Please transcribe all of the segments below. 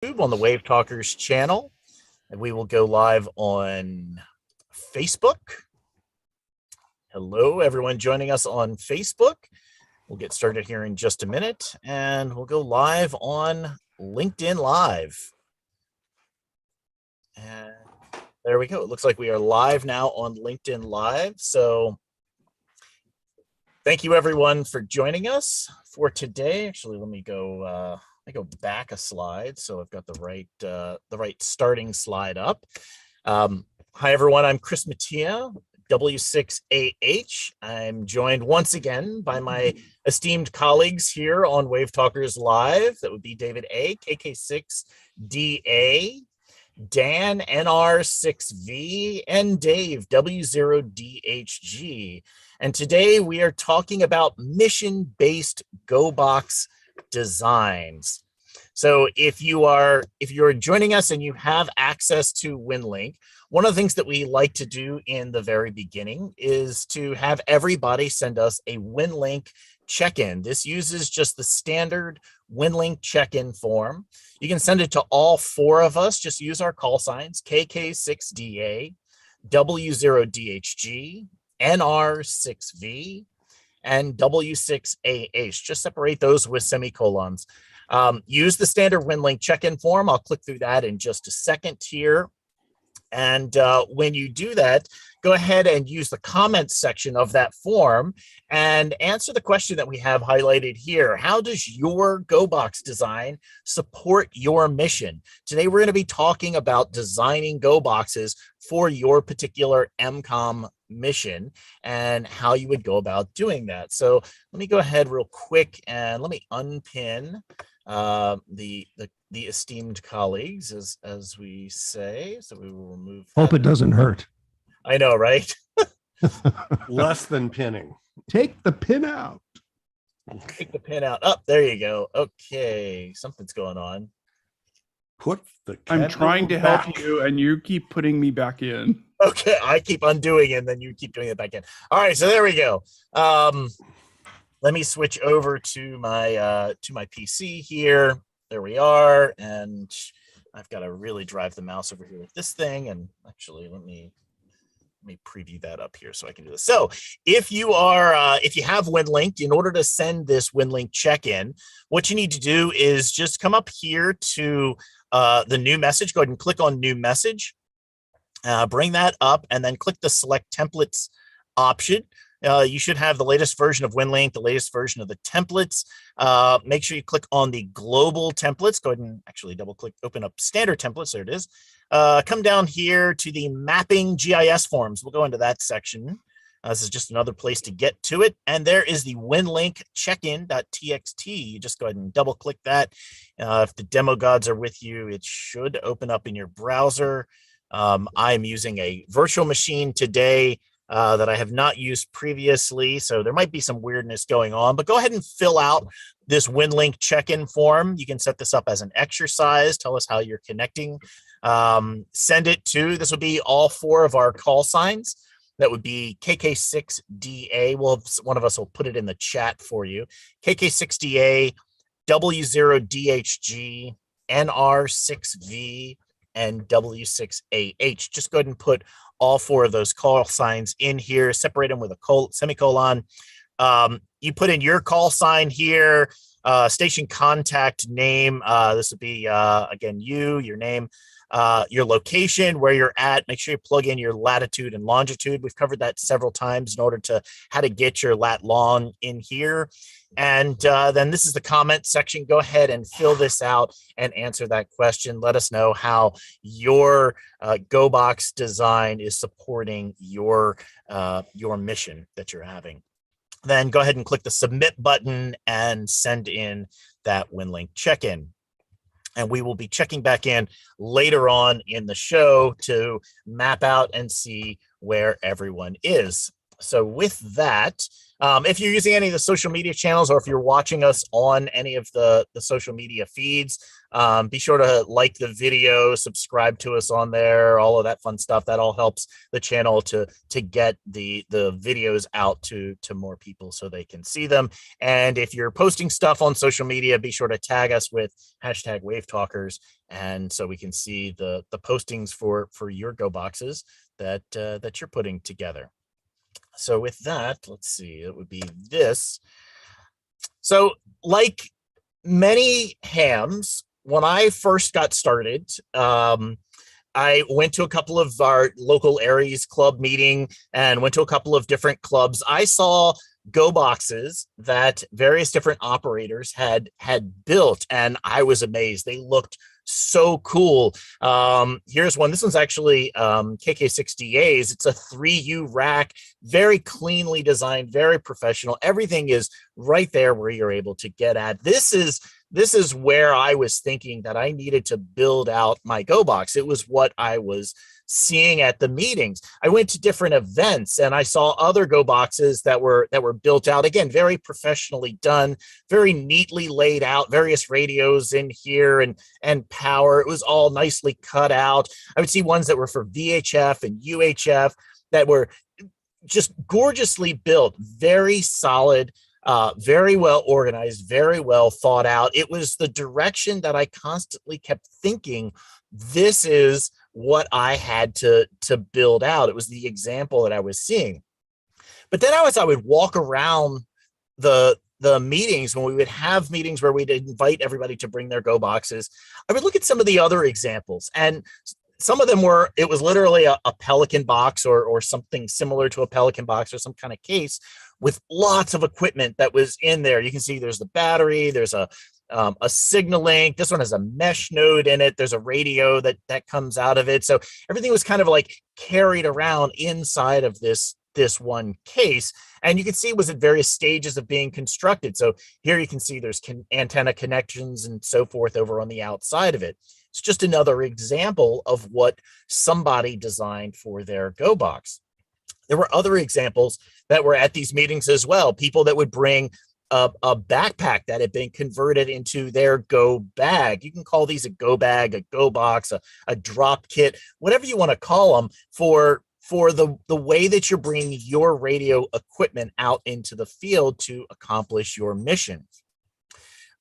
on the WaveTalkers channel, and we will go live on Facebook. Hello, everyone joining us on Facebook. We'll get started here in just a minute, and we'll go live on LinkedIn Live. And there we go. It looks like we are live now on LinkedIn Live. So thank you, everyone, for joining us for today. Actually, let me go back a slide so I've got the right starting slide up. Hi, everyone. I'm Chris Mattia, W6AH. I'm joined once again by my esteemed colleagues here on WaveTalkers Live. That would be David A, KK6DA, Dan, NR6V, and Dave, W0DHG. And today we are talking about Mission Based GoBox designs. So if you're joining us and you have access to Winlink, one of the things that we like to do in the very beginning is to have everybody send us a Winlink check-in. This uses just the standard Winlink check-in form. You can send it to all four of us. Just use our call signs, KK6DA, W0DHG, NR6V, and W6AH. Just separate those with semicolons. Use the standard Winlink check-in form. I'll click through that in just a second here. And when you do that, go ahead and use the comments section of that form and answer the question that we have highlighted here. How does your GoBox design support your mission? Today, we're going to be talking about designing GoBoxes for your particular MCOM mission and how you would go about doing that. So let me go ahead real quick and let me unpin the esteemed colleagues, as we say. So we will remove that. Hope it doesn't hurt. I know, right? Less than pinning. Take the pin out. Take the pin out. Oh, there you go. Okay, something's going on. Put the I'm trying to help you, and you keep putting me back in. Okay, I keep undoing it, and then you keep doing it back in. All right, so there we go. Let me switch over to my PC here. There we are, and I've got to really drive the mouse over here with this thing. And actually, let me preview that up here so I can do this. So if you have Winlink, in order to send this Winlink check-in, what you need to do is just come up here to the new message. Go ahead and click on new message. Bring that up, and then click the select templates option. You should have the latest version of Winlink, the latest version of the templates. Make sure you click on the global templates. Go ahead and actually double click, open up standard templates. There it is. Come down here to the mapping GIS forms. We'll go into that section. This is just another place to get to it. And there is the Winlink check-in.txt. You just go ahead and double click that. If the demo gods are with you, it should open up in your browser. I'm using a virtual machine today that I have not used previously, so there might be some weirdness going on, but go ahead and fill out this Winlink check-in form. You can set this up as an exercise, tell us how you're connecting. Send it to, this would be all four of our call signs. That would be KK6DA. One of us will put it in the chat for you. KK6DA, W0DHG, NR6V, and W6AH. Just go ahead and put all four of those call signs in here, separate them with a semicolon. You put in your call sign here, station contact name. This would be, again, your name, your location, where you're at. Make sure you plug in your latitude and longitude. We've covered that several times in order to how to get your lat long in here. And then this is the comment section. Go ahead and fill this out and answer that question. Let us know how your GoBox design is supporting your mission that you're having. Then go ahead and click the submit button and send in that Winlink check-in. And we will be checking back in later on in the show to map out and see where everyone is. So with that, if you're using any of the social media channels, or if you're watching us on any of the social media feeds, be sure to like the video, subscribe to us on there, all of that fun stuff. That all helps the channel to get the videos out to more people so they can see them. And if you're posting stuff on social media, be sure to tag us with hashtag WaveTalkers, and so we can see the postings for your Go boxes that you're putting together. So with that, let's see, it would be this. So like many hams, when I first got started, I went to a couple of our local Aries club meeting and went to a couple of different clubs. I saw Go boxes that various different operators had built, and I was amazed. They looked so cool. Here's one. This one's actually KK6DA's. It's a 3U rack, very cleanly designed, very professional. Everything is right there where you're able to get at. This is where I was thinking that I needed to build out my Go box. It was what I was seeing at the meetings. I went to different events and I saw other Go boxes that were built out, again, very professionally done, very neatly laid out, various radios in here and power. It was all nicely cut out. I would see ones that were for VHF and UHF that were just gorgeously built, very solid, very well organized, very well thought out. It was the direction that I constantly kept thinking, this is what I had to build out. It was the example that I was seeing. But then I would walk around the meetings, when we would have meetings where we'd invite everybody to bring their Go boxes, I would look at some of the other examples, and some of them it was literally a Pelican box or something similar to a Pelican box or some kind of case with lots of equipment that was in there. You can see there's the battery, there's a signal link. This one has a mesh node in it. There's a radio that comes out of it. So everything was kind of like carried around inside of this one case. And you can see it was at various stages of being constructed. So here you can see there's antenna connections and so forth over on the outside of it. It's just another example of what somebody designed for their Go box. There were other examples that were at these meetings as well. People that would bring a backpack that had been converted into their Go bag. You can call these a Go bag, a Go box, a drop kit, whatever you want to call them, for the way that you're bringing your radio equipment out into the field to accomplish your mission.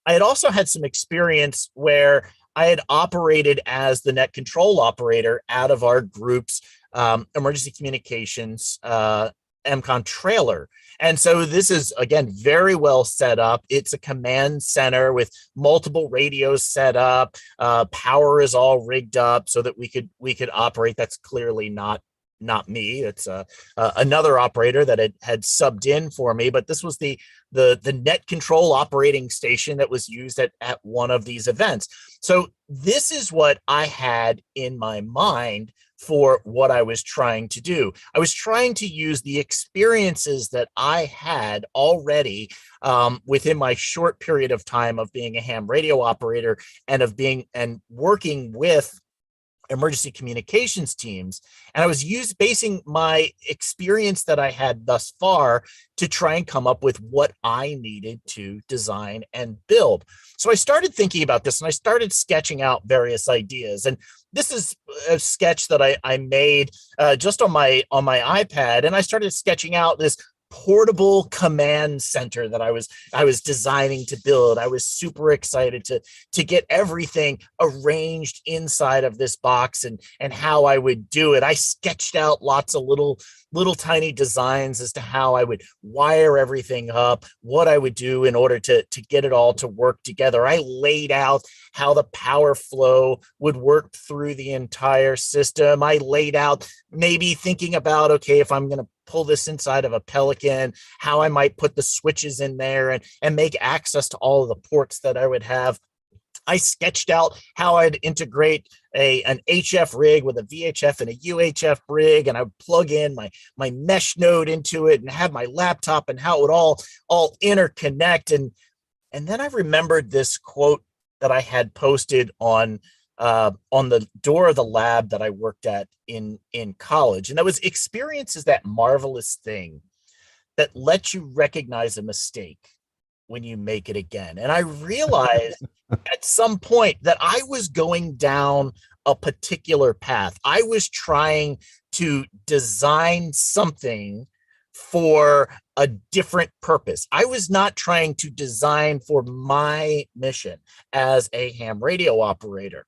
I had also had some experience where I had operated as the net control operator out of our group's emergency communications MCON trailer. And so this is, again, very well set up. It's a command center with multiple radios set up. Power is all rigged up so that we could operate. That's clearly not me. It's another operator that had subbed in for me. But this was the net control operating station that was used at one of these events. So this is what I had in my mind for what I was trying to do. I was trying to use the experiences that I had already within my short period of time of being a ham radio operator and working with emergency communications teams. And I was basing my experience that I had thus far to try and come up with what I needed to design and build. So I started thinking about this and I started sketching out various ideas. And this is a sketch that I made just on my iPad. And I started sketching out this portable command center that I was designing to build. I was super excited to get everything arranged inside of this box and how I would do it. I sketched out lots of little tiny designs as to how I would wire everything up, what I would do in order to get it all to work together. I laid out how the power flow would work through the entire system. I laid out maybe thinking about, okay, if I'm going to pull this inside of a Pelican, how I might put the switches in there and make access to all of the ports that I would have. I sketched out how I'd integrate an HF rig with a VHF and a UHF rig, and I would plug in my mesh node into it and have my laptop and how it would all interconnect. And then I remembered this quote that I had posted on the door of the lab that I worked at in college. And that was, experience is that marvelous thing that lets you recognize a mistake when you make it again. And I realized at some point that I was going down a particular path. I was trying to design something for a different purpose. I was not trying to design for my mission as a ham radio operator.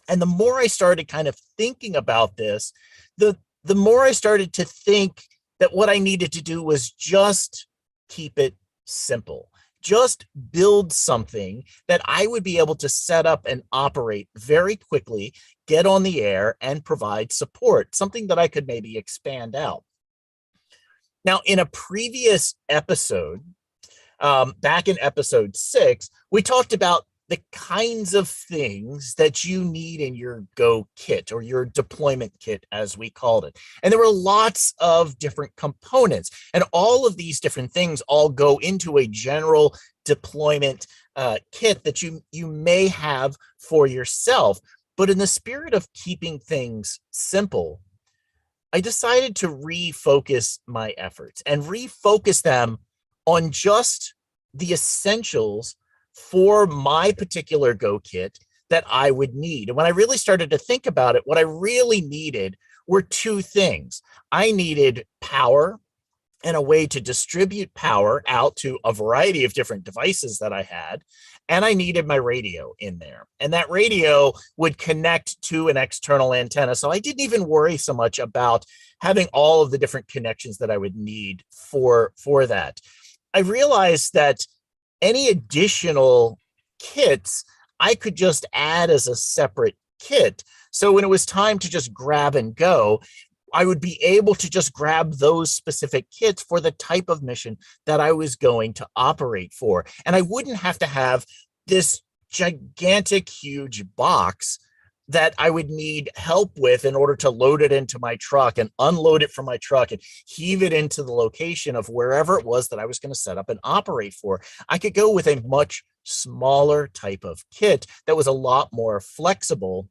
And the more I started kind of thinking about this, the more I started to think that what I needed to do was just keep it simple. Just build something that I would be able to set up and operate very quickly, get on the air, and provide support, something that I could maybe expand out. Now, in a previous episode, back in episode 6, we talked about the kinds of things that you need in your Go kit, or your deployment kit, as we called it. And there were lots of different components, and all of these different things all go into a general deployment kit that you may have for yourself. But in the spirit of keeping things simple, I decided to refocus my efforts and refocus them on just the essentials for my particular Go kit that I would need. And when I really started to think about it, what I really needed were two things. I needed power and a way to distribute power out to a variety of different devices that I had. And I needed my radio in there. And that radio would connect to an external antenna. So I didn't even worry so much about having all of the different connections that I would need for that. I realized that any additional kits I could just add as a separate kit. So when it was time to just grab and go, I would be able to just grab those specific kits for the type of mission that I was going to operate for. And I wouldn't have to have this gigantic, huge box that I would need help with in order to load it into my truck and unload it from my truck and heave it into the location of wherever it was that I was going to set up and operate for. I could go with a much smaller type of kit that was a lot more flexible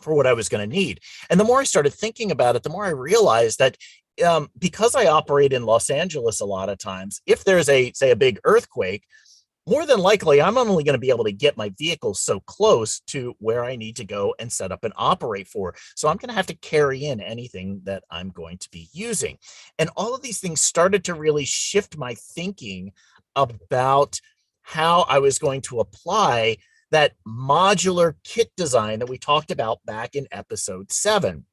for what I was going to need. And the more I started thinking about it, the more I realized that because I operate in Los Angeles a lot of times, if there's a big earthquake, more than likely, I'm only going to be able to get my vehicle so close to where I need to go and set up and operate for. So I'm going to have to carry in anything that I'm going to be using. And all of these things started to really shift my thinking about how I was going to apply that modular kit design that we talked about back in episode 7,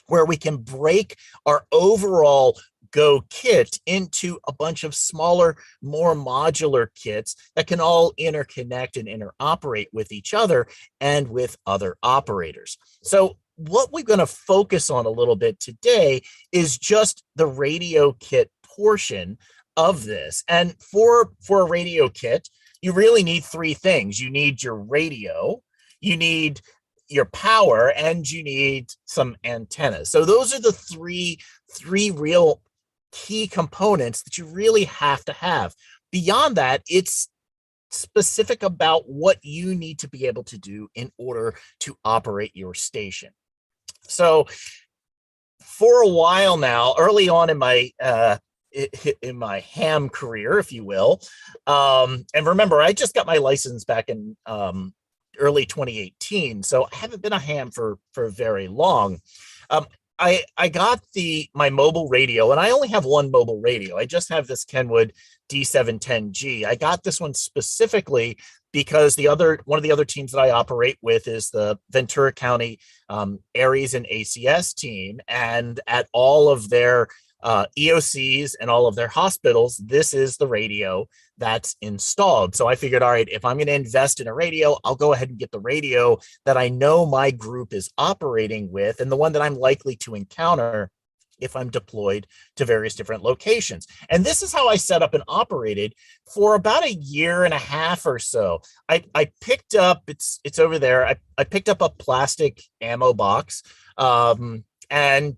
where we can break our overall Go kit into a bunch of smaller, more modular kits that can all interconnect and interoperate with each other and with other operators. So what we're going to focus on a little bit today is just the radio kit portion of this. And for a radio kit, you really need 3 things. You need your radio, you need your power, and you need some antennas. So those are the three real key components that you really have to have. Beyond that, it's specific about what you need to be able to do in order to operate your station. So for a while now, early on in my ham career, if you will, and remember, I just got my license back in early 2018, so I haven't been a ham for very long. I got my mobile radio, and I only have one mobile radio. I just have this Kenwood D710G. I got this one specifically because one of the other teams that I operate with is the Ventura County Aries and ACS team, and at all of their EOCs and all of their hospitals, this is the radio that's installed. So I figured, all right, if I'm going to invest in a radio, I'll go ahead and get the radio that I know my group is operating with and the one that I'm likely to encounter if I'm deployed to various different locations. And this is how I set up and operated for about 1.5 years or so. I picked up, it's over there, I picked up a plastic ammo box, and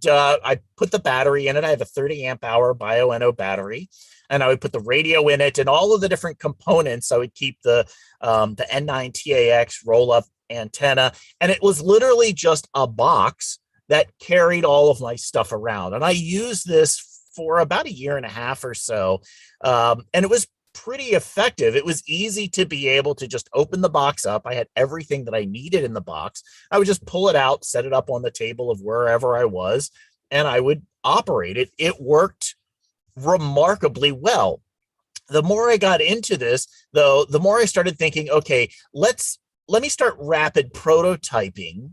I put the battery in it. I have a 30 amp hour Bio-Eno battery, and I would put the radio in it and all of the different components. I would keep the N9 TAX roll up antenna, and it was literally just a box that carried all of my stuff around. And I used this for about a year and a half or so. And it was pretty effective. It was easy to be able to just open the box up. I had everything that I needed in the box. I would just pull it out, set it up on the table of wherever I was, and I would operate it. It worked remarkably well. The more I got into this, though, the more I started thinking, okay, let me start rapid prototyping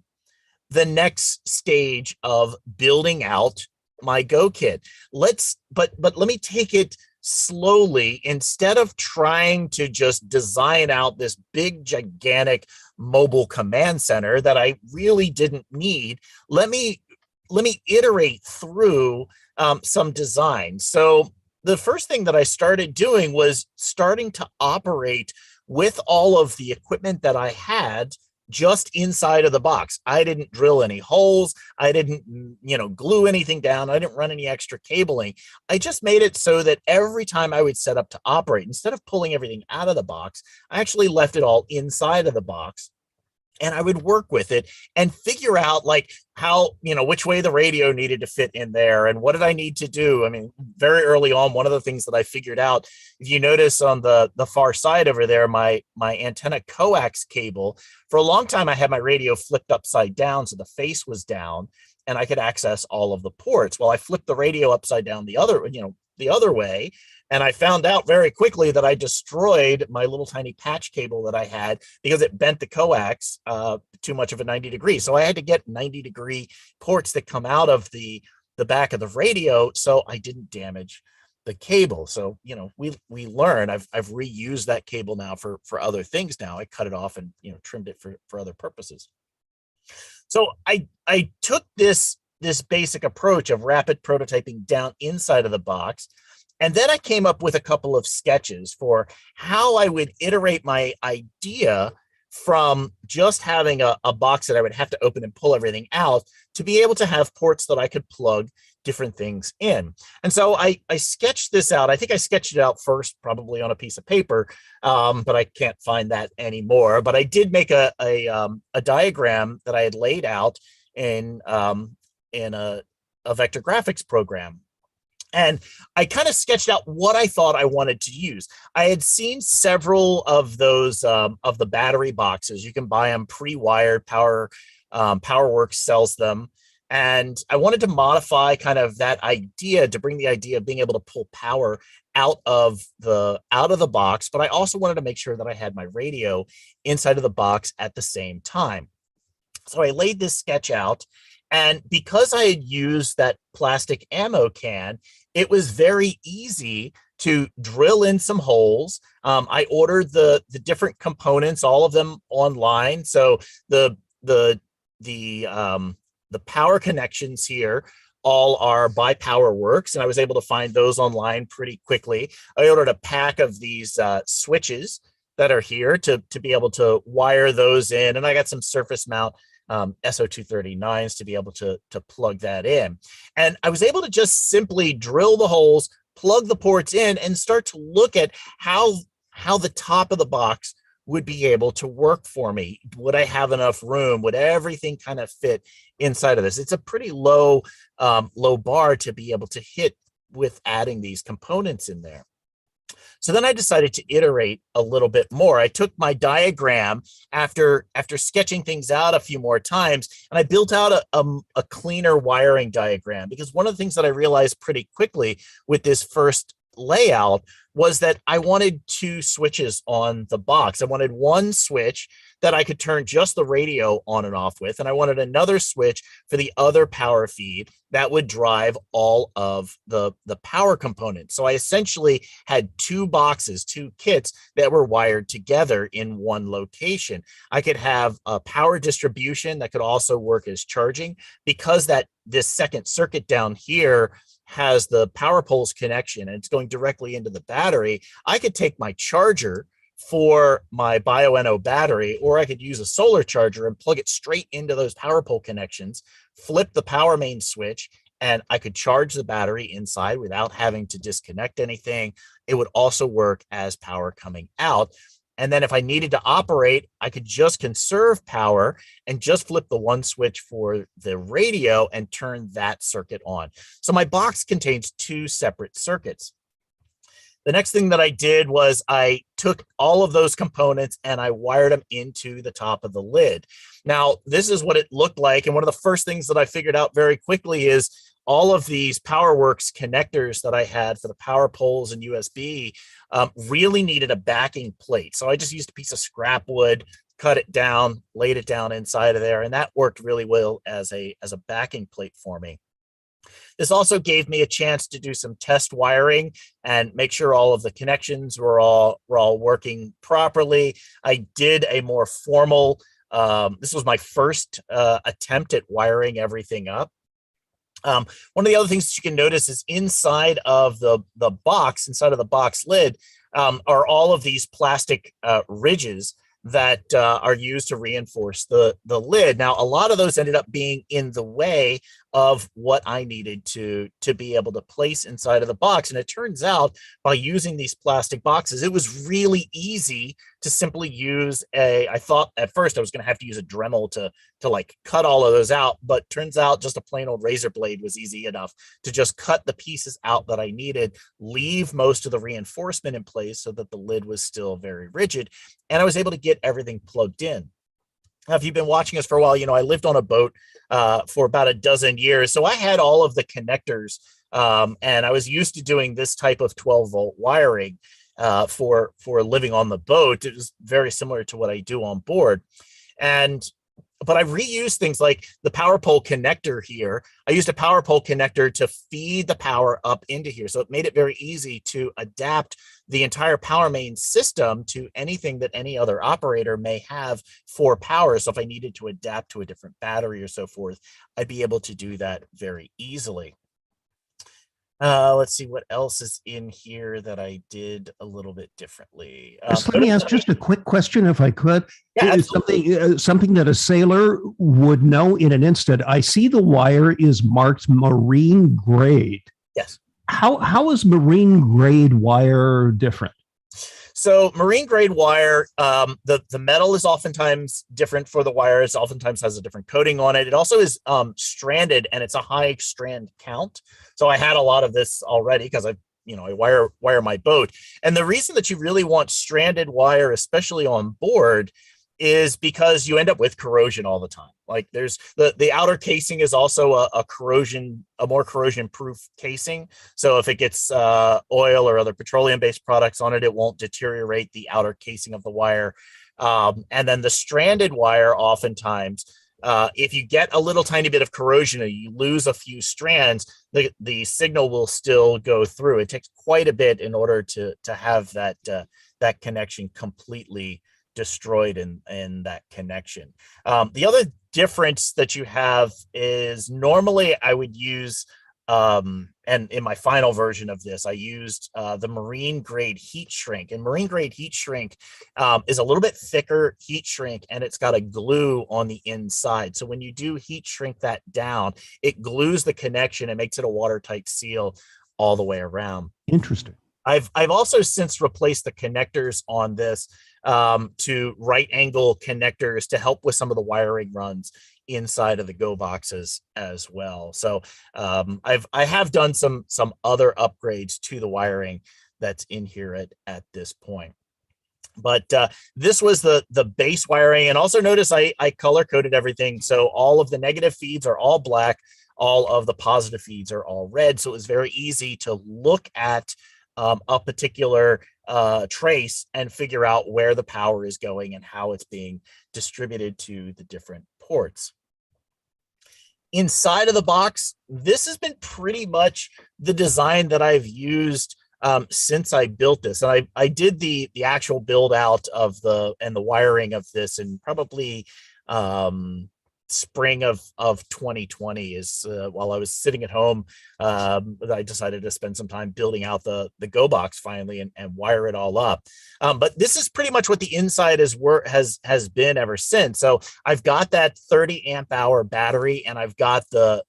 the next stage of building out my GoKit. But let me take it slowly. Instead of trying to just design out this big, gigantic mobile command center that I really didn't need, let me iterate through some design. So the first thing that I started doing was starting to operate with all of the equipment that I had just inside of the box. I didn't drill any holes. I didn't, glue anything down. I didn't run any extra cabling. I just made it so that every time I would set up to operate, instead of pulling everything out of the box, I actually left it all inside of the box. And I would work with it and figure out like how, which way the radio needed to fit in there and what did I need to do. I mean, very early on, one of the things that I figured out, if you notice on the far side over there, my antenna coax cable, for a long time, I had my radio flipped upside down. So the face was down and I could access all of the ports. Well, I flipped the radio upside down the other way. And I found out very quickly that I destroyed my little tiny patch cable that I had because it bent the coax too much of a 90 degree. So I had to get 90-degree ports that come out of the back of the radio so I didn't damage the cable. So, we learn. I've reused that cable now for other things now. I cut it off and, trimmed it for other purposes. So I took this basic approach of rapid prototyping down inside of the box. And then I came up with a couple of sketches for how I would iterate my idea from just having a box that I would have to open and pull everything out to be able to have ports that I could plug different things in. And so I sketched this out. I think I sketched it out first, probably on a piece of paper, but I can't find that anymore. But I did make a diagram that I had laid out in a vector graphics program. And I kind of sketched out what I thought I wanted to use. I had seen several of those of the battery boxes. You can buy them pre-wired. PowerWorks sells them. And I wanted to modify kind of that idea to bring the idea of being able to pull power out of the box. But I also wanted to make sure that I had my radio inside of the box at the same time. So I laid this sketch out. And because I had used that plastic ammo can, it was very easy to drill in some holes. I ordered the different components, all of them online. So the power connections here all are by PowerWorks, and I was able to find those online pretty quickly. I ordered a pack of these switches that are here to be able to wire those in, and I got some surface mount SO239s to be able to plug that in. And I was able to just simply drill the holes, plug the ports in, and start to look at how the top of the box would be able to work for me. Would I have enough room? Would everything kind of fit inside of this? It's a pretty low bar to be able to hit with adding these components in there. So then I decided to iterate a little bit more. I took my diagram after sketching things out a few more times, and I built out a cleaner wiring diagram, because one of the things that I realized pretty quickly with this first layout was that I wanted two switches on the box. I wanted one switch that I could turn just the radio on and off with, and I wanted another switch for the other power feed that would drive all of the power components. So I essentially had two boxes, two kits that were wired together in one location. I could have a power distribution that could also work as charging, because this second circuit down here has the power poles connection and it's going directly into the battery. I could take my charger for my BioNO battery, or I could use a solar charger and plug it straight into those power pole connections, flip the power main switch, and I could charge the battery inside without having to disconnect anything. It would also work as power coming out. And then if I needed to operate, I could just conserve power and just flip the one switch for the radio and turn that circuit on. So my box contains two separate circuits. The next thing that I did was I took all of those components and I wired them into the top of the lid. Now, this is what it looked like. And one of the first things that I figured out very quickly is all of these PowerWorks connectors that I had for the power poles and USB really needed a backing plate. So I just used a piece of scrap wood, cut it down, laid it down inside of there, and that worked really well as a backing plate for me. This also gave me a chance to do some test wiring and make sure all of the connections were all working properly. I did a more formal, this was my first attempt at wiring everything up. One of the other things that you can notice is inside of the box, inside of the box lid, are all of these plastic ridges that are used to reinforce the lid. Now, a lot of those ended up being in the way of what I needed to be able to place inside of the box. And it turns out by using these plastic boxes, it was really easy to simply use I thought at first I was going to have to use a Dremel to like cut all of those out, but turns out just a plain old razor blade was easy enough to just cut the pieces out that I needed, leave most of the reinforcement in place so that the lid was still very rigid. And I was able to get everything plugged in. Now, if you've been watching us for a while, you know, I lived on a boat for about a dozen years. So I had all of the connectors and I was used to doing this type of 12-volt wiring for living on the boat. It was very similar to what I do on board. But I reused things like the power pole connector here. I used a power pole connector to feed the power up into here. So it made it very easy to adapt the entire power main system to anything that any other operator may have for power. So if I needed to adapt to a different battery or so forth, I'd be able to do that very easily. Let's see what else is in here that I did a little bit differently. Let me ask just a quick question, if I could. Yeah, Something that a sailor would know in an instant. I see the wire is marked marine grade. Yes. How is marine grade wire different? So marine grade wire, the metal is oftentimes different for the wire. It oftentimes has a different coating on it. It also is stranded, and it's a high strand count. So I had a lot of this already because I wire my boat. And the reason that you really want stranded wire, especially on board, is because you end up with corrosion all the time. Like there's the outer casing is also a more corrosion proof casing. So if it gets oil or other petroleum based products on it, it won't deteriorate the outer casing of the wire. And then the stranded wire, oftentimes, if you get a little tiny bit of corrosion or you lose a few strands, the signal will still go through. It takes quite a bit in order to have that connection completely destroyed in that connection. The other difference that you have is normally I would use, and in my final version of this, I used the marine grade heat shrink. And marine grade heat shrink is a little bit thicker heat shrink, and it's got a glue on the inside. So when you do heat shrink that down, it glues the connection and makes it a watertight seal all the way around. Interesting. I've also since replaced the connectors on this to right angle connectors to help with some of the wiring runs inside of the Go boxes as well. So I have done some other upgrades to the wiring that's in here at this point. But this was the base wiring. And also notice I color coded everything. So all of the negative feeds are all black. All of the positive feeds are all red. So it was very easy to look at a particular trace and figure out where the power is going and how it's being distributed to the different ports. Inside of the box, this has been pretty much the design that I've used since I built this. And I did the actual build out of the wiring of this in probably spring of 2020 is while I was sitting at home, I decided to spend some time building out the Go box finally and wire it all up. But this is pretty much what the inside has been ever since. So I've got that 30 amp hour battery, and I've got the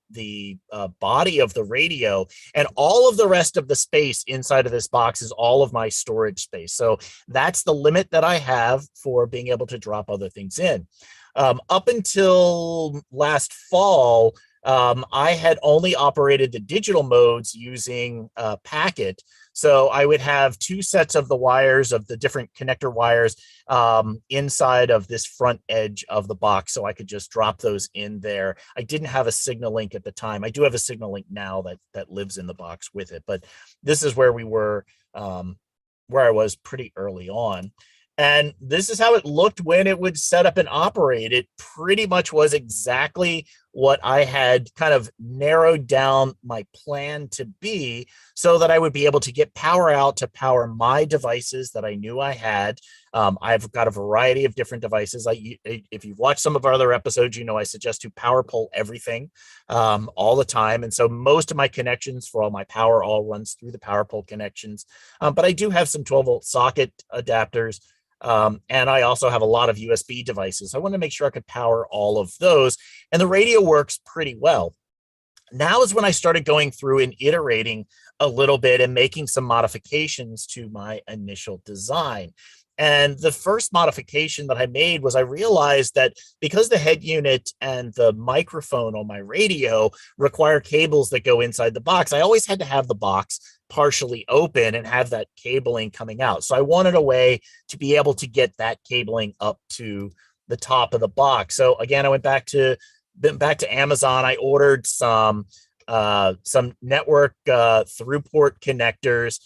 body of the radio, and all of the rest of the space inside of this box is all of my storage space. So that's the limit that I have for being able to drop other things in. Up until last fall, I had only operated the digital modes using Packet. So I would have two sets of the wires, of the different connector wires, inside of this front edge of the box, so I could just drop those in there. I didn't have a signal link at the time. I do have a signal link now that lives in the box with it, but this is where we were, where I was pretty early on. And this is how it looked when it would set up and operate. It pretty much was exactly what I had kind of narrowed down my plan to be, so that I would be able to get power out to power my devices that I knew I had. I've got a variety of different devices. If you've watched some of our other episodes, you know I suggest to power pull everything all the time. And so most of my connections for all my power all runs through the power pull connections. But I do have some 12-volt socket adapters. And I also have a lot of USB devices. I want to make sure I could power all of those. And the radio works pretty well. Now is when I started going through and iterating a little bit and making some modifications to my initial design. And the first modification that I made was I realized that because the head unit and the microphone on my radio require cables that go inside the box, I always had to have the box partially open and have that cabling coming out. So I wanted a way to be able to get that cabling up to the top of the box. So again, I went back to Amazon. I ordered some network through port connectors.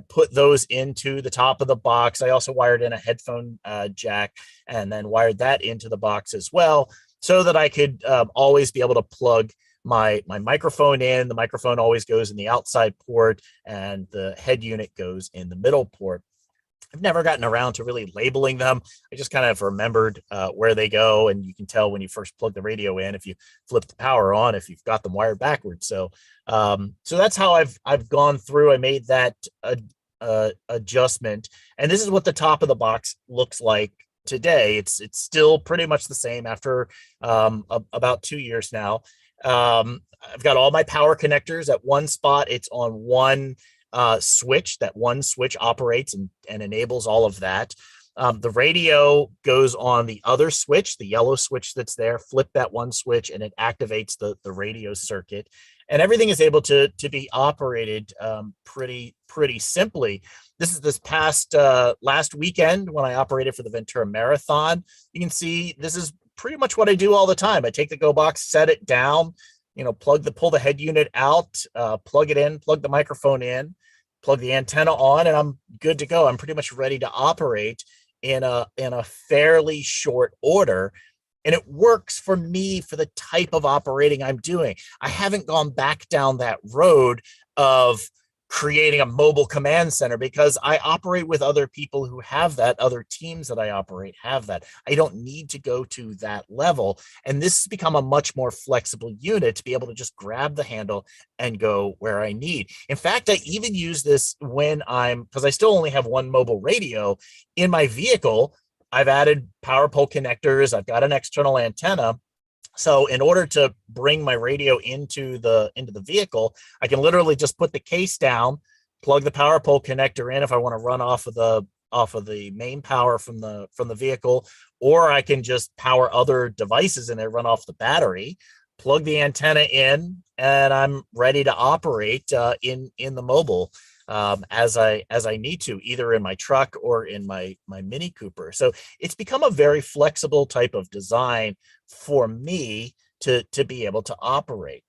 Put those into the top of the box. I also wired in a headphone jack and then wired that into the box as well, so that I could always be able to plug my microphone in. The microphone always goes in the outside port, and the head unit goes in the middle port. I've never gotten around to really labeling them. I just kind of remembered where they go, and you can tell when you first plug the radio in if you flip the power on, if you've got them wired backwards. So that's how I've gone through. I made that adjustment, and this is what the top of the box looks like today. It's still pretty much the same after about 2 years now. I've got all my power connectors at one spot. It's on one switch. That one switch operates and enables all of that. The radio goes on the other switch, the yellow switch that's there. Flip that one switch and it activates the radio circuit, and everything is able to be operated pretty simply. This past last weekend when I operated for the Ventura Marathon. You can see this is pretty much what I do all the time. I take the Go box, set it down, pull the head unit out, plug it in, plug the microphone in, plug the antenna on, and I'm good to go. I'm pretty much ready to operate in a fairly short order. And it works for me for the type of operating I'm doing. I haven't gone back down that road of creating a mobile command center, because I operate with other people who have that. Other teams that I operate have that. I don't need to go to that level. And this has become a much more flexible unit to be able to just grab the handle and go where I need. In fact, I even use this because I still only have one mobile radio in my vehicle. I've added power pole connectors. I've got an external antenna. So in order to bring my radio into the vehicle, I can literally just put the case down, plug the power pole connector in if I want to run off of the main power from the vehicle, or I can just power other devices in there, run off the battery, plug the antenna in, and I'm ready to operate in the mobile as I need to, either in my truck or in my Mini Cooper. So it's become a very flexible type of design for me to be able to operate.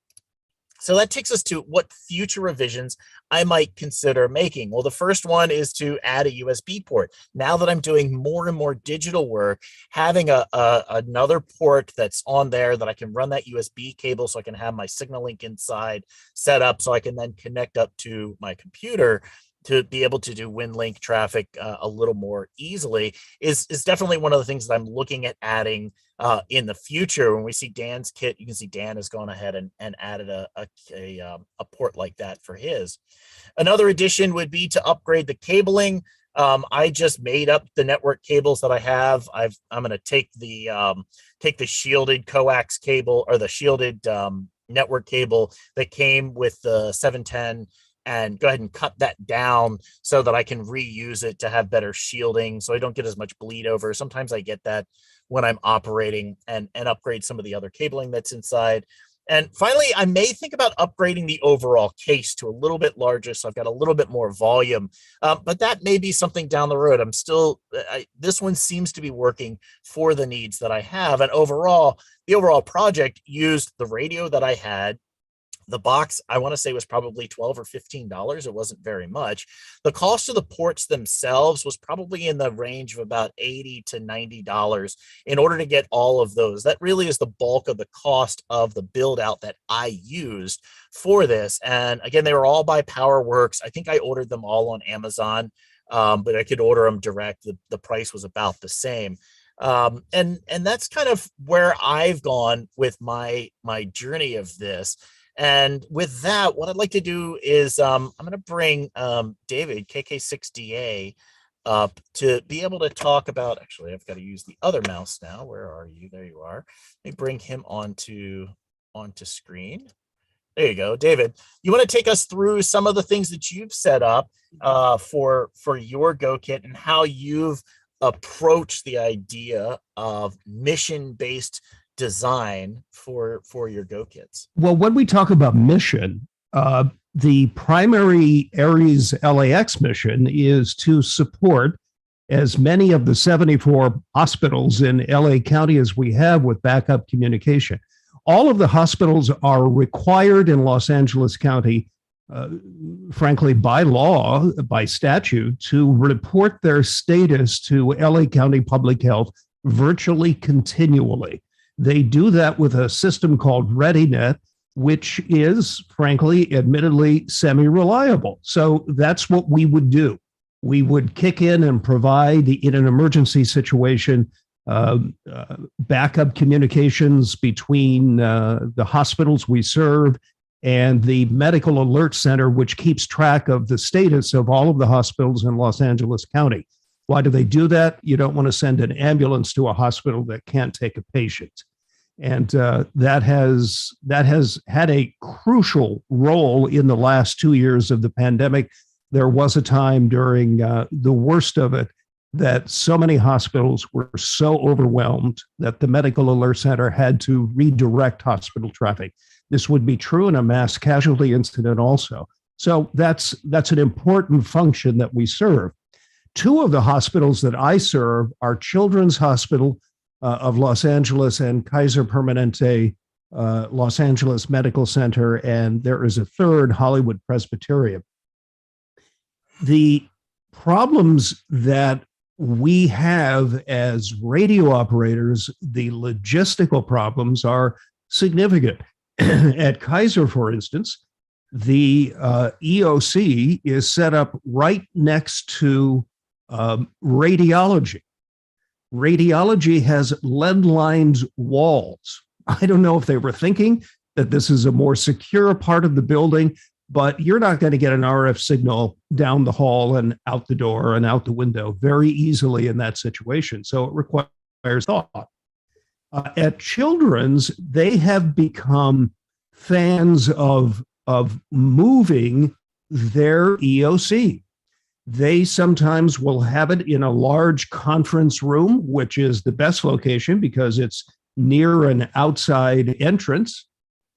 So that takes us to what future revisions I might consider making. Well, the first one is to add a USB port. Now that I'm doing more and more digital work, having another port that's on there that I can run that USB cable, so I can have my signal link inside set up, so I can then connect up to my computer. to be able to do Winlink traffic a little more easily is definitely one of the things that I'm looking at adding in the future. When we see Dan's kit, you can see Dan has gone ahead and added a port like that for his. Another addition would be to upgrade the cabling. I just made up the network cables that I have. I'm going to take the shielded coax cable, or the shielded network cable that came with the 710, and go ahead and cut that down so that I can reuse it to have better shielding, so I don't get as much bleed over. Sometimes I get that when I'm operating, and upgrade some of the other cabling that's inside. And finally, I may think about upgrading the overall case to a little bit larger, so I've got a little bit more volume. But that may be something down the road. This one seems to be working for the needs that I have. And overall, the overall project used the radio that I had. The box, I want to say, was probably $12 or $15. It wasn't very much. The cost of the ports themselves was probably in the range of about $80 to $90 in order to get all of those. That really is the bulk of the cost of the build out that I used for this. And again, they were all by PowerWorks. I think I ordered them all on Amazon, but I could order them direct. The price was about the same. And that's kind of where I've gone with my journey of this. And with that, what I'd like to do is I'm going to bring David, KK6DA, up to be able to talk about, actually, I've got to use the other mouse now. Where are you? There you are. Let me bring him onto screen. There you go. David, you want to take us through some of the things that you've set up for your GoKit and how you've approached the idea of mission-based design for your GoKits? Well, when we talk about mission, the primary Ares LAX mission is to support as many of the 74 hospitals in LA County as we have with backup communication. All of the hospitals are required in Los Angeles County, frankly, by law, by statute, to report their status to LA County Public Health virtually continually. They do that with a system called ReadyNet, which is, frankly, admittedly semi-reliable. So that's what we would do. We would kick in and provide, in an emergency situation, backup communications between the hospitals we serve and the Medical Alert Center, which keeps track of the status of all of the hospitals in Los Angeles County. Why do they do that? You don't want to send an ambulance to a hospital that can't take a patient. And that has had a crucial role in the last 2 years of the pandemic. There was a time during the worst of it that so many hospitals were so overwhelmed that the Medical Alert Center had to redirect hospital traffic. This would be true in a mass casualty incident also. So that's an important function that we serve. Two of the hospitals that I serve are Children's Hospital of Los Angeles and Kaiser Permanente Los Angeles Medical Center, and there is a third, Hollywood Presbyterian. The problems that we have as radio operators, the logistical problems, are significant. At Kaiser, for instance, the EOC is set up right next to radiology. Radiology has lead-lined walls. I don't know if they were thinking that this is a more secure part of the building, but you're not going to get an RF signal down the hall and out the door and out the window very easily in that situation. So it requires thought. At Children's, they have become fans of moving their EOC. They sometimes will have it in a large conference room, which is the best location because it's near an outside entrance.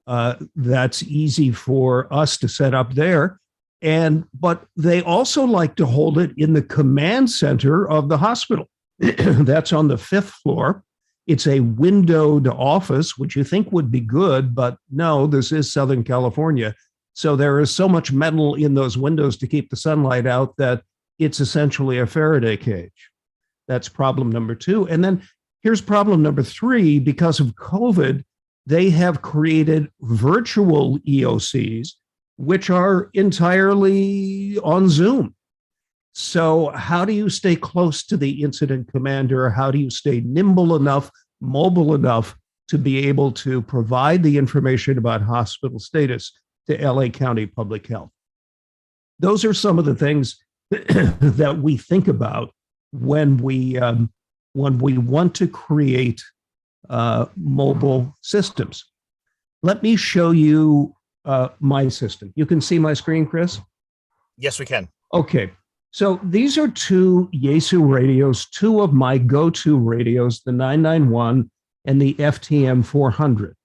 That's easy for us to set up there. But they also like to hold it in the command center of the hospital. That's on the 5th floor. It's a windowed office, which you think would be good, but no, this is Southern California. So there is so much metal in those windows to keep the sunlight out that it's essentially a Faraday cage. That's problem number 2. And then here's problem number 3. Because of COVID, they have created virtual EOCs, which are entirely on Zoom. So how do you stay close to the incident commander? How do you stay nimble enough, mobile enough to be able to provide the information about hospital status to LA County Public Health? Those are some of the things that we think about when we want to create mobile systems. Let me show you my system. You can see my screen, Chris? Yes, we can. Okay. So these are two Yaesu radios, two of my go-to radios, the 991 and the FTM 400.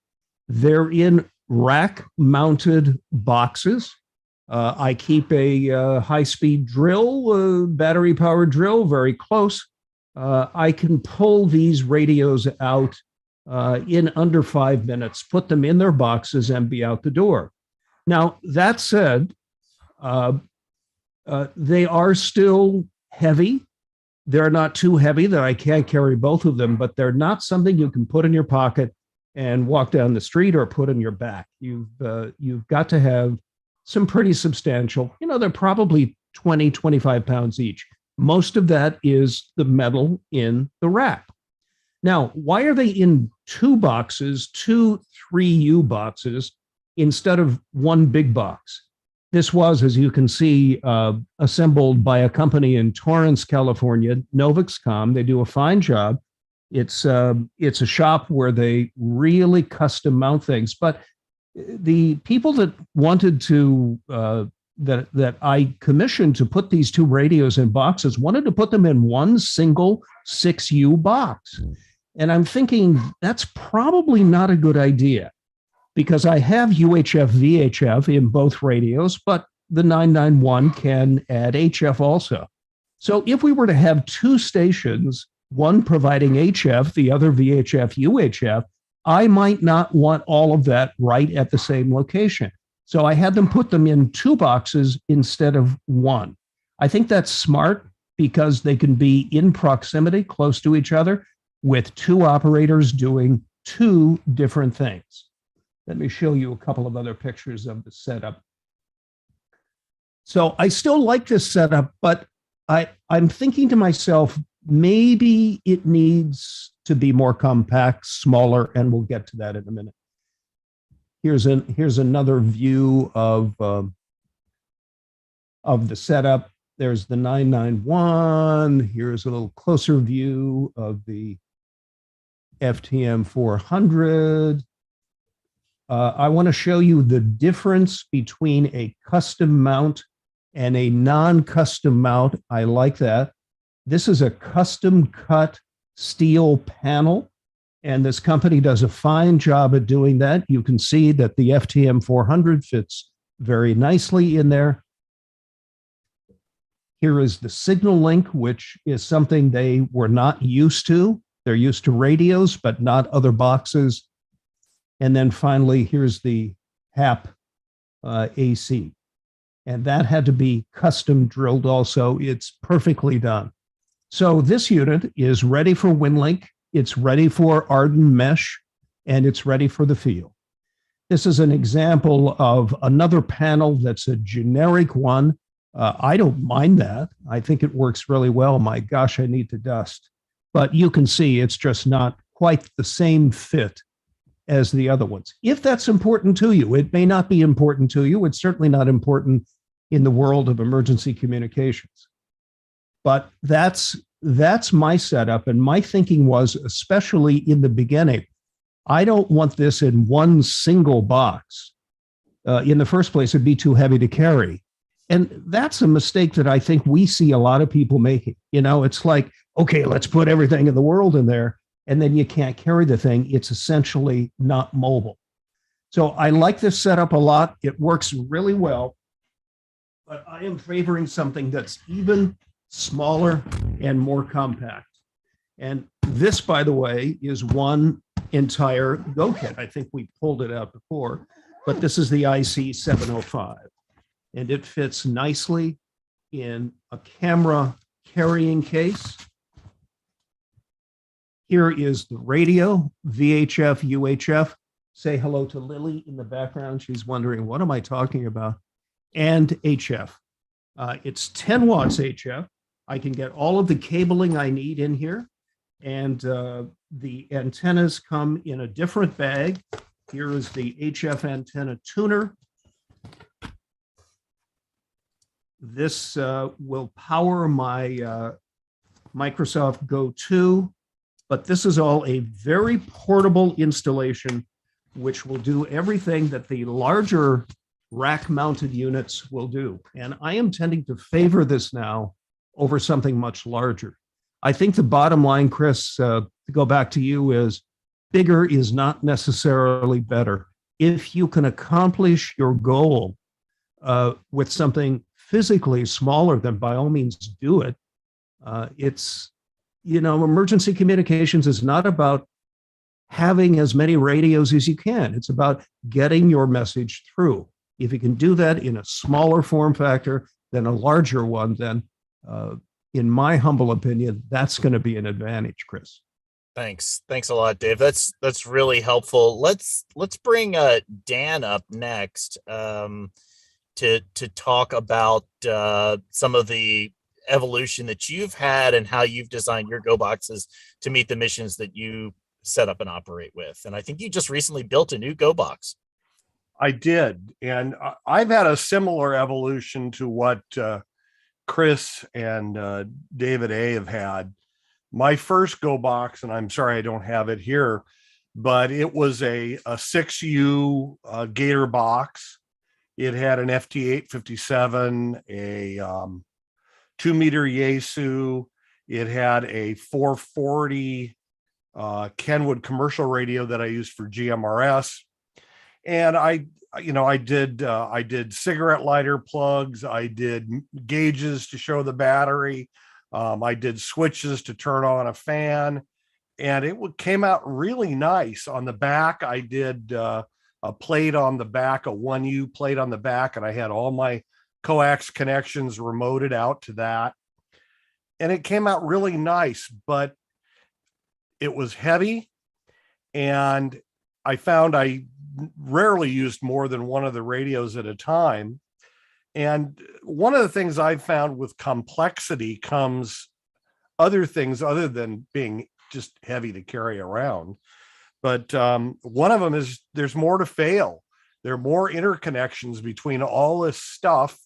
They're in rack-mounted boxes. I keep a high-speed drill, battery-powered drill, very close. I can pull these radios out in under 5 minutes, put them in their boxes, and be out the door. Now, that said, they are still heavy. They're not too heavy that I can't carry both of them, but they're not something you can put in your pocket and walk down the street or put in your back. You've got to have some pretty substantial, they're probably 20, 25 pounds each. Most of that is the metal in the rack. Now, why are they in two boxes, two 3U boxes, instead of one big box? This was, as you can see, assembled by a company in Torrance, California, Novixcom. They do a fine job. It's a shop where they really custom mount things. But the people that wanted to, that I commissioned to put these two radios in boxes, wanted to put them in one single 6U box. And I'm thinking that's probably not a good idea, because I have UHF, VHF in both radios, but the 991 can add HF also. So if we were to have two stations, one providing HF, the other VHF, UHF, I might not want all of that right at the same location. So I had them put them in two boxes instead of one. I think that's smart because they can be in proximity, close to each other, with two operators doing two different things. Let me show you a couple of other pictures of the setup. So I still like this setup, but I'm thinking to myself, maybe it needs to be more compact, smaller, and we'll get to that in a minute. Here's another view of the setup. There's the 991. Here's a little closer view of the FTM 400. I want to show you the difference between a custom mount and a non-custom mount. I like that. This is a custom cut steel panel, and this company does a fine job at doing that. You can see that the FTM 400 fits very nicely in there. Here is the signal link, which is something they were not used to. They're used to radios, but not other boxes. And then finally, here's the HAP AC. And that had to be custom drilled also. It's perfectly done. So this unit is ready for Winlink. It's ready for Arden Mesh, and it's ready for the field. This is an example of another panel that's a generic one. I don't mind that. I think it works really well. My gosh, I need to dust. But you can see it's just not quite the same fit as the other ones. If that's important to you, it may not be important to you. It's certainly not important in the world of emergency communications. But that's my setup. And my thinking was, especially in the beginning, I don't want this in one single box. In the first place, it'd be too heavy to carry. And that's a mistake that I think we see a lot of people making. It's like, okay, let's put everything in the world in there, and then you can't carry the thing. It's essentially not mobile. So I like this setup a lot. It works really well, but I am favoring something that's even smaller and more compact. And this, by the way, is one entire GoKit. I think we pulled it out before, but this is the IC 705. And it fits nicely in a camera carrying case. Here is the radio, VHF, UHF. Say hello to Lily in the background. She's wondering, what am I talking about? And HF. It's 10 watts HF. I can get all of the cabling I need in here. And the antennas come in a different bag. Here is the HF antenna tuner. This will power my Microsoft Go 2, but this is all a very portable installation, which will do everything that the larger rack-mounted units will do. And I am tending to favor this now over something much larger. I think the bottom line, Chris, to go back to you, is bigger is not necessarily better. If you can accomplish your goal with something physically smaller, then by all means do it. It's, emergency communications is not about having as many radios as you can. It's about getting your message through. If you can do that in a smaller form factor than a larger one, then in my humble opinion, that's going to be an advantage, Chris. Thanks a lot, Dave. That's really helpful. Let's bring Dan up next to talk about some of the evolution that you've had and how you've designed your Go boxes to meet the missions that you set up and operate with. And I think you just recently built a new Go box. I did. And I've had a similar evolution to what Chris and David A. have had. My first Go box, and I'm sorry I don't have it here, but it was a 6U Gator box. It had an FT857, a 2-meter Yaesu. It had a 440 Kenwood commercial radio that I used for GMRS. And I did cigarette lighter plugs. I did gauges to show the battery. I did switches to turn on a fan, and it came out really nice. On the back, I did a plate on the back, a 1U plate on the back, and I had all my coax connections remoted out to that. And it came out really nice, but it was heavy, and I found I rarely used more than one of the radios at a time. And one of the things I've found with complexity comes other things other than being just heavy to carry around. But one of them is there's more to fail. There are more interconnections between all this stuff.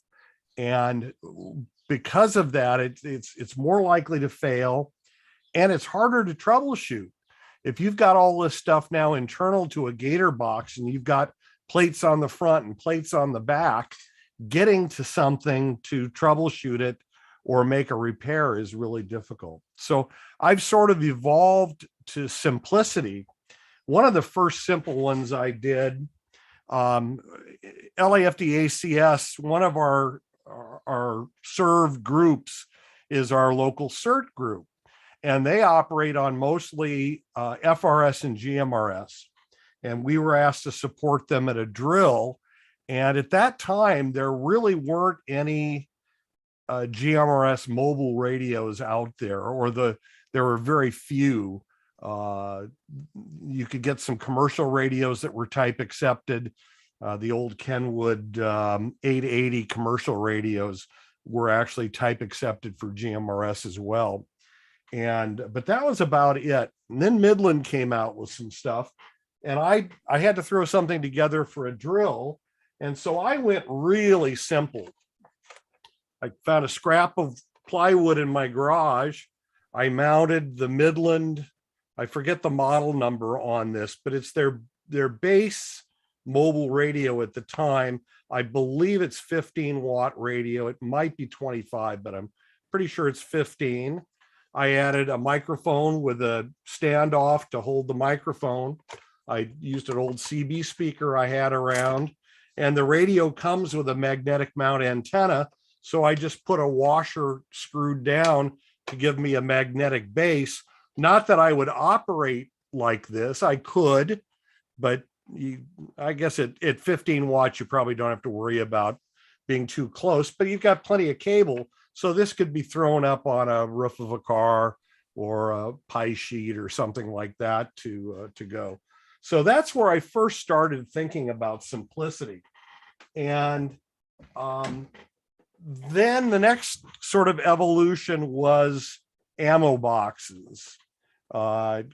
And because of that, it's more likely to fail, and it's harder to troubleshoot. If you've got all this stuff now internal to a Gator box and you've got plates on the front and plates on the back, getting to something to troubleshoot it or make a repair is really difficult. So I've sort of evolved to simplicity. One of the first simple ones I did, LAFD-ACS, one of our served groups is our local CERT group. And they operate on mostly FRS and GMRS. And we were asked to support them at a drill. And at that time, there really weren't any GMRS mobile radios out there, or there were very few. You could get some commercial radios that were type accepted. The old Kenwood 880 commercial radios were actually type accepted for GMRS as well. But that was about it. And then Midland came out with some stuff, and I had to throw something together for a drill. And so I went really simple. I found a scrap of plywood in my garage. I mounted the Midland, I forget the model number on this, but it's their base mobile radio at the time. I believe it's 15-watt radio. It might be 25, but I'm pretty sure it's 15. I added a microphone with a standoff to hold the microphone. I used an old CB speaker I had around, and the radio comes with a magnetic mount antenna. So I just put a washer screwed down to give me a magnetic base. Not that I would operate like this. I could, but I guess at 15 watts, you probably don't have to worry about being too close, but you've got plenty of cable. So this could be thrown up on a roof of a car or a pie sheet or something like that to go. So that's where I first started thinking about simplicity. And then the next sort of evolution was ammo boxes.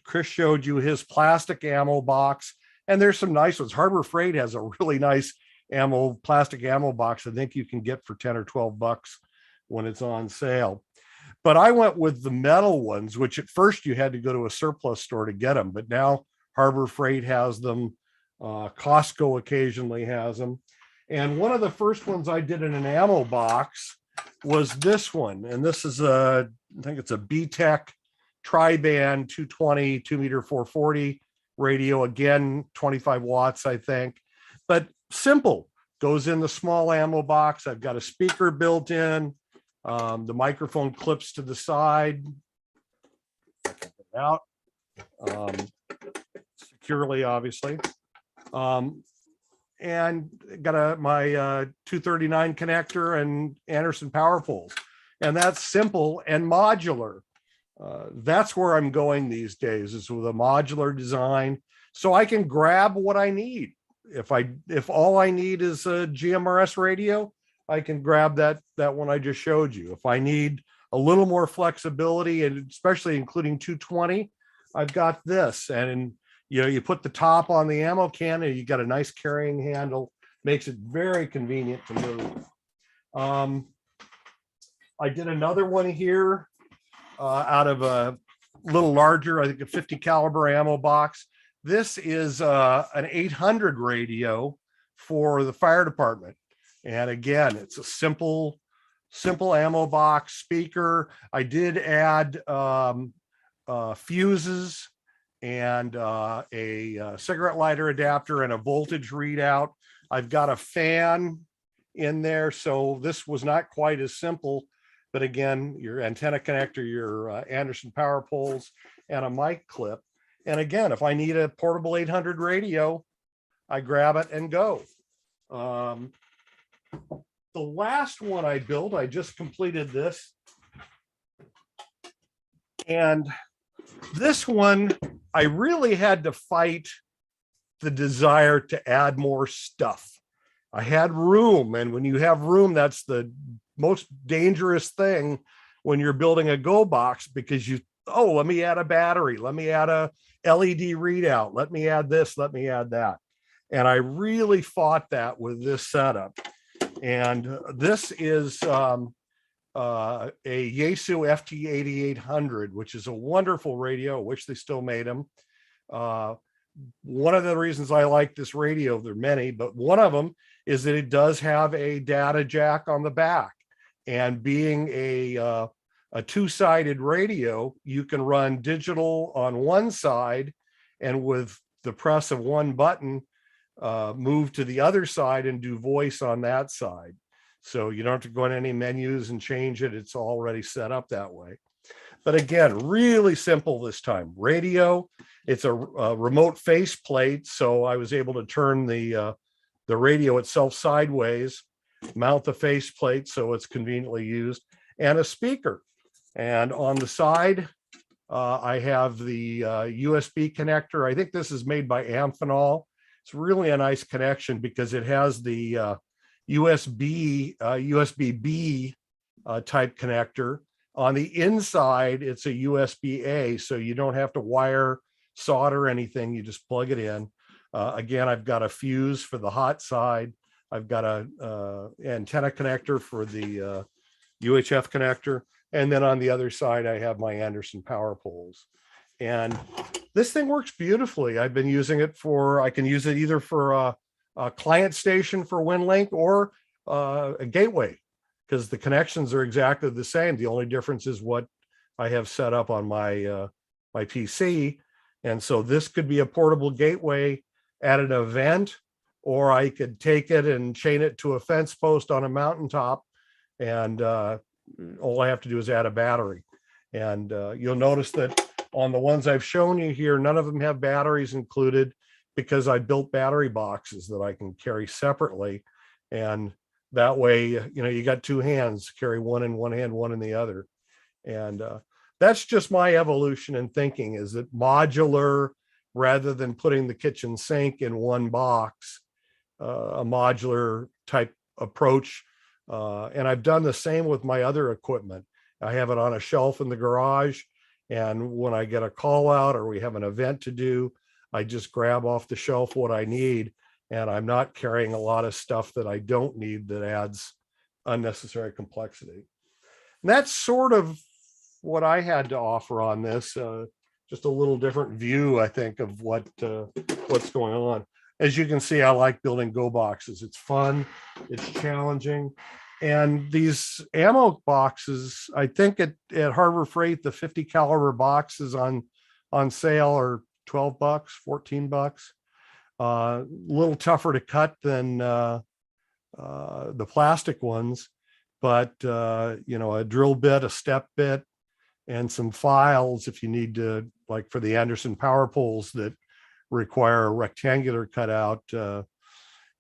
Chris showed you his plastic ammo box, and there's some nice ones. Harbor Freight has a really nice plastic ammo box. I think you can get for 10 or 12 bucks when it's on sale. But I went with the metal ones, which at first you had to go to a surplus store to get them, but now Harbor Freight has them. Costco occasionally has them. And one of the first ones I did in an ammo box was this one. And this is I think it's a B-Tech tri-band 220, 2-meter 440 radio. Again, 25 watts, I think. But simple, goes in the small ammo box. I've got a speaker built in. The microphone clips to the side. Out securely, obviously. And got my 239 connector and Anderson power poles. And that's simple and modular. That's where I'm going these days, is with a modular design, so I can grab what I need. If all I need is a GMRS radio, I can grab that one I just showed you. If I need a little more flexibility, and especially including 220, I've got this. And you put the top on the ammo can, and you got a nice carrying handle. Makes it very convenient to move. I did another one here out of a little larger, I think a 50 caliber ammo box. This is an 800 radio for the fire department. And again, it's a simple ammo box, speaker. I did add fuses and a cigarette lighter adapter and a voltage readout. I've got a fan in there, so this was not quite as simple. But again, your antenna connector, your Anderson power poles, and a mic clip. And again, if I need a portable 800 radio, I grab it and go. The last one I built, I just completed this. And this one, I really had to fight the desire to add more stuff. I had room, and when you have room, that's the most dangerous thing when you're building a Go box, because let me add a battery, let me add a LED readout, let me add this, let me add that. And I really fought that with this setup. And this is a Yaesu FT8800, which is a wonderful radio. I wish they still made them. One of the reasons I like this radio, there are many, but one of them is that it does have a data jack on the back. And being a two-sided radio, you can run digital on one side, and with the press of one button, move to the other side and do voice on that side. So you don't have to go in any menus and change it. It's already set up that way. But again, really simple this time. Radio, it's a remote faceplate, so I was able to turn the radio itself sideways, mount the faceplate so it's conveniently used, and a speaker. And on the side, I have the USB connector. I think this is made by Amphenol. It's really a nice connection because it has the USB-B type connector. On the inside, it's a USB-A, so you don't have to wire, solder anything. You just plug it in. Again, I've got a fuse for the hot side. I've got a antenna connector for the UHF connector. And then on the other side, I have my Anderson power poles. And this thing works beautifully. I've been using it I can use it either for a client station for Winlink or a gateway, because the connections are exactly the same. The only difference is what I have set up on my my PC. And so this could be a portable gateway at an event, or I could take it and chain it to a fence post on a mountaintop, and all I have to do is add a battery. And you'll notice that on the ones I've shown you here, none of them have batteries included, because I built battery boxes that I can carry separately. And that way, you got two hands, carry one in one hand, one in the other. And that's just my evolution in thinking, is that modular, rather than putting the kitchen sink in one box, a modular type approach And I've done the same with my other equipment. I have it on a shelf in the garage. And when I get a call out or we have an event to do, I just grab off the shelf what I need. And I'm not carrying a lot of stuff that I don't need that adds unnecessary complexity. And that's sort of what I had to offer on this. Just a little different view, I think, of what's going on. As you can see, I like building Go boxes. It's fun, it's challenging. And these ammo boxes, I think at Harbor Freight, the 50 caliber boxes on sale are $12, $14. A little tougher to cut than the plastic ones, but a drill bit, a step bit, and some files if you need to, like for the Anderson power poles that require a rectangular cutout.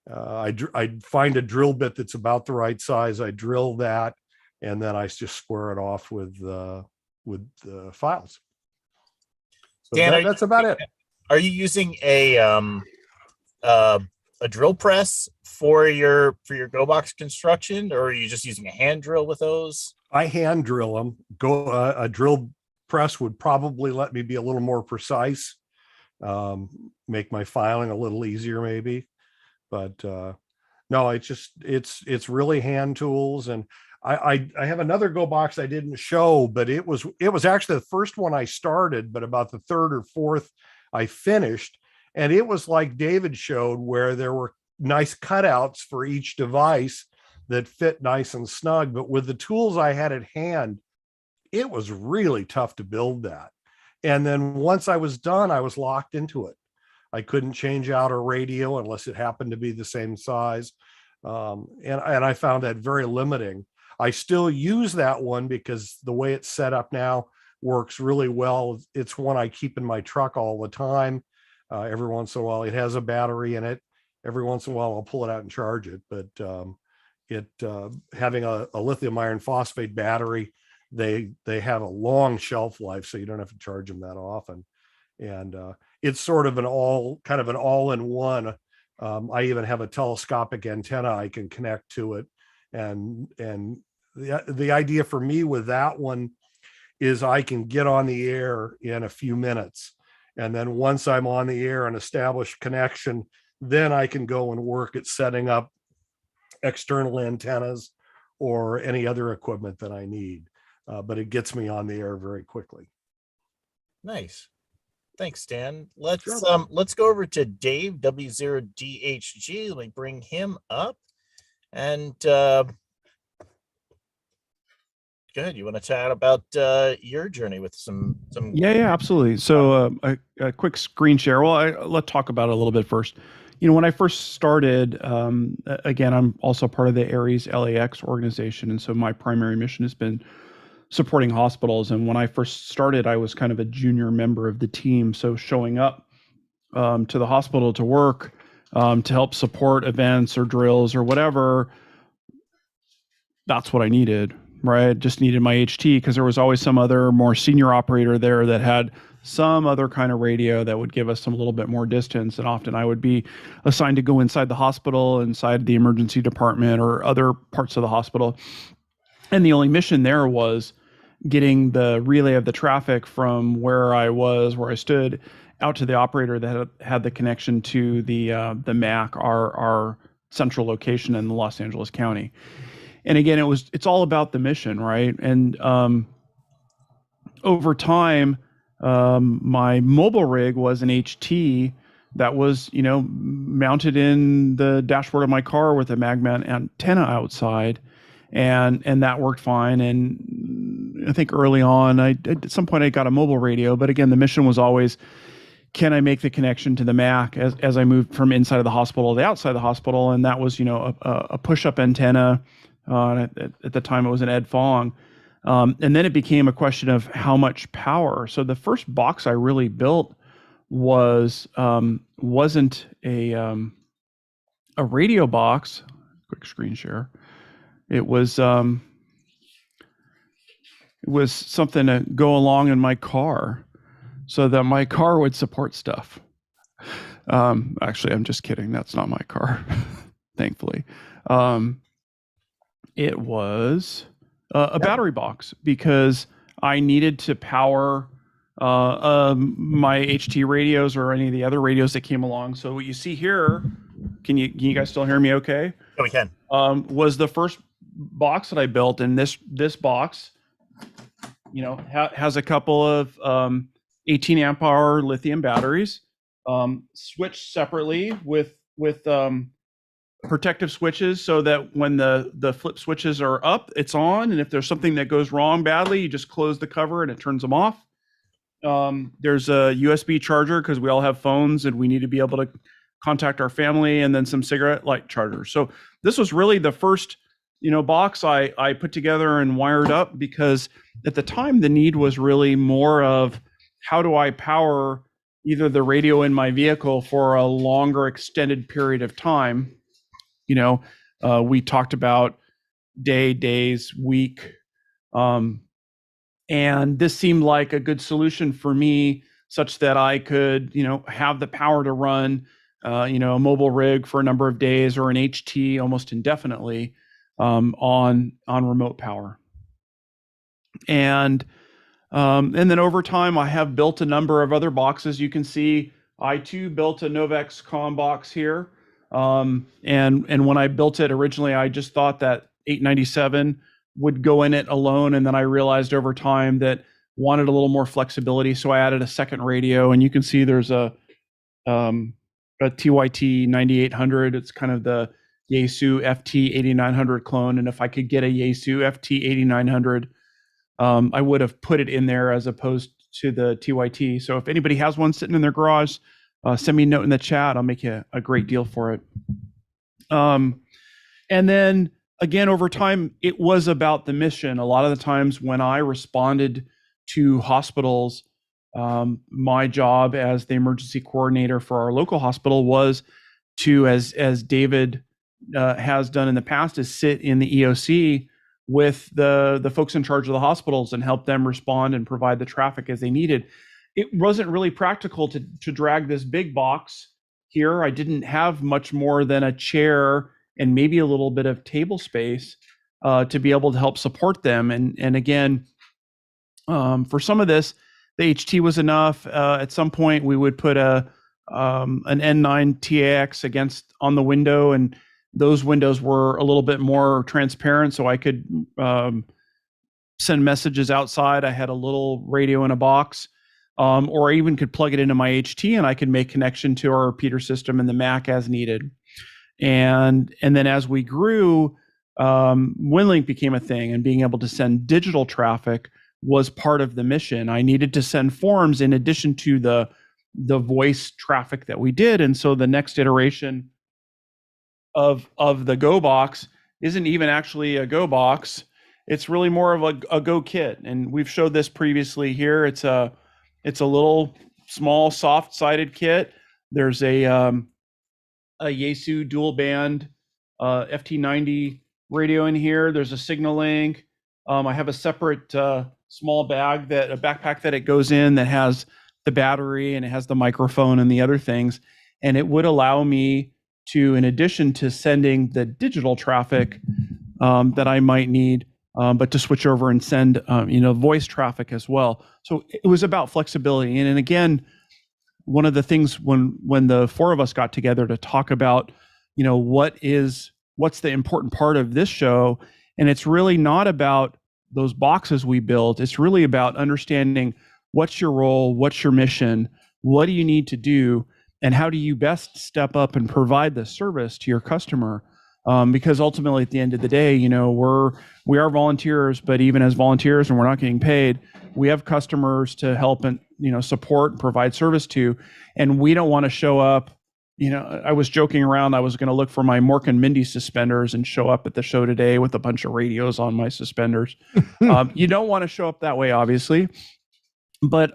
I find a drill bit that's about the right size. I drill that, and then I just square it off with the files. So Dan, that's about it. Are you using a drill press for your Go box construction, or are you just using a hand drill with those? I hand drill them. A drill press would probably let me be a little more precise, make my filing a little easier maybe. But no, it's really hand tools. And I have another Go box I didn't show, but it was actually the first one I started, but about the third or fourth I finished. And it was like David showed, where there were nice cutouts for each device that fit nice and snug. But with the tools I had at hand, it was really tough to build that. And then once I was done, I was locked into it. I couldn't change out a radio unless it happened to be the same size. And I found that very limiting. I still use that one because the way it's set up now works really well. It's one I keep in my truck all the time. Every once in a while, it has a battery in it. Every once in a while, I'll pull it out and charge it. But having a lithium iron phosphate battery, they have a long shelf life, so you don't have to charge them that often. And it's sort of an all-in-one. I even have a telescopic antenna I can connect to it. And the idea for me with that one is I can get on the air in a few minutes. And then once I'm on the air and established connection, then I can go and work at setting up external antennas or any other equipment that I need. But it gets me on the air very quickly. Nice. Thanks, Dan. Let's Sure. Let's go over to Dave, W0DHG. Let me bring him up. And good. You want to chat about your journey with some? Yeah, absolutely. So a quick screen share. Well, let's talk about it a little bit first. When I first started, again, I'm also part of the Aries LAX organization, and so my primary mission has been supporting hospitals. And when I first started, I was kind of a junior member of the team, so showing up to the hospital to work, to help support events or drills or whatever. That's what I needed, right? Just needed my HT, because there was always some other more senior operator there that had some other kind of radio that would give us some little bit more distance. And often I would be assigned to go inside the hospital, inside the emergency department or other parts of the hospital. And the only mission there was getting the relay of the traffic from where I stood, out to the operator that had the connection to the MAC, our central location in the Los Angeles County. And again, it's all about the mission, right? And over time, my mobile rig was an HT that was, mounted in the dashboard of my car with a mag-mount antenna outside, and that worked fine. And I think early on, at some point I got a mobile radio, but again, the mission was always, can I make the connection to the MAC as I moved from inside of the hospital to outside the hospital? And that was, a push-up antenna. At the time, it was an Ed Fong. And then it became a question of how much power. So the first box I really built wasn't a radio box. Quick screen share. It was something to go along in my car, so that my car would support stuff. Actually, I'm just kidding. That's not my car, thankfully. It was a battery box because I needed to power my HT radios or any of the other radios that came along. So what you see here, can you guys still hear me okay? Yeah, we can. Was the first box that I built, and this box, has a couple of 18 amp hour lithium batteries, switched separately with protective switches so that when the flip switches are up, it's on, and if there's something that goes wrong badly, you just close the cover and it turns them off. There's a USB charger because we all have phones and we need to be able to contact our family, and then some cigarette light chargers. So this was really the first, box I put together and wired up, because at the time the need was really more of how do I power either the radio in my vehicle for a longer extended period of time. We talked about days, week, and this seemed like a good solution for me, such that I could, have the power to run, a mobile rig for a number of days, or an HT almost indefinitely, on remote power. And then over time, I have built a number of other boxes. You can see I too built a Novex COM box here. And when I built it originally, I just thought that 897 would go in it alone. And then I realized over time that wanted a little more flexibility. So I added a second radio, and you can see there's a TYT 9800. It's kind of the Yaesu FT 8900 clone. And if I could get a Yaesu FT 8900, I would have put it in there as opposed to the TYT. So if anybody has one sitting in their garage, send me a note in the chat. I'll make you a great deal for it. And then again, over time, it was about the mission. A lot of the times when I responded to hospitals, my job as the emergency coordinator for our local hospital was to, as David has done in the past, is sit in the EOC with the folks in charge of the hospitals and help them respond and provide the traffic as they needed. It wasn't really practical to drag this big box here. I didn't have much more than a chair and maybe a little bit of table space to be able to help support them. And again, for some of this, the HT was enough. At some point, we would put an N9 TAX on the window, and those windows were a little bit more transparent, so I could send messages outside. I had a little radio in a box, or I even could plug it into my HT, and I could make connection to our repeater system and the Mac as needed. And then as we grew, Winlink became a thing, and being able to send digital traffic was part of the mission. I needed to send forms in addition to the voice traffic that we did, and so the next iteration of the Go box isn't even actually a Go box. It's really more of a Go kit, and we've showed this previously here. It's a little small soft-sided kit. There's a Yaesu dual band FT90 radio in here. There's a signal link. I have a separate small backpack that it goes in that has the battery, and it has the microphone and the other things, and it would allow me to, in addition to sending the digital traffic that I might need, but to switch over and send voice traffic as well. So it was about flexibility. And again, one of the things when the four of us got together to talk about, what's the important part of this show, and it's really not about those boxes we built. It's really about understanding what's your role, what's your mission, what do you need to do, and how do you best step up and provide the service to your customer? Because ultimately, at the end of the day, we are volunteers, but even as volunteers, and we're not getting paid, we have customers to help and support and provide service to, and we don't want to show up. I was joking around. I was going to look for my Mork and Mindy suspenders and show up at the show today with a bunch of radios on my suspenders. You don't want to show up that way, obviously, but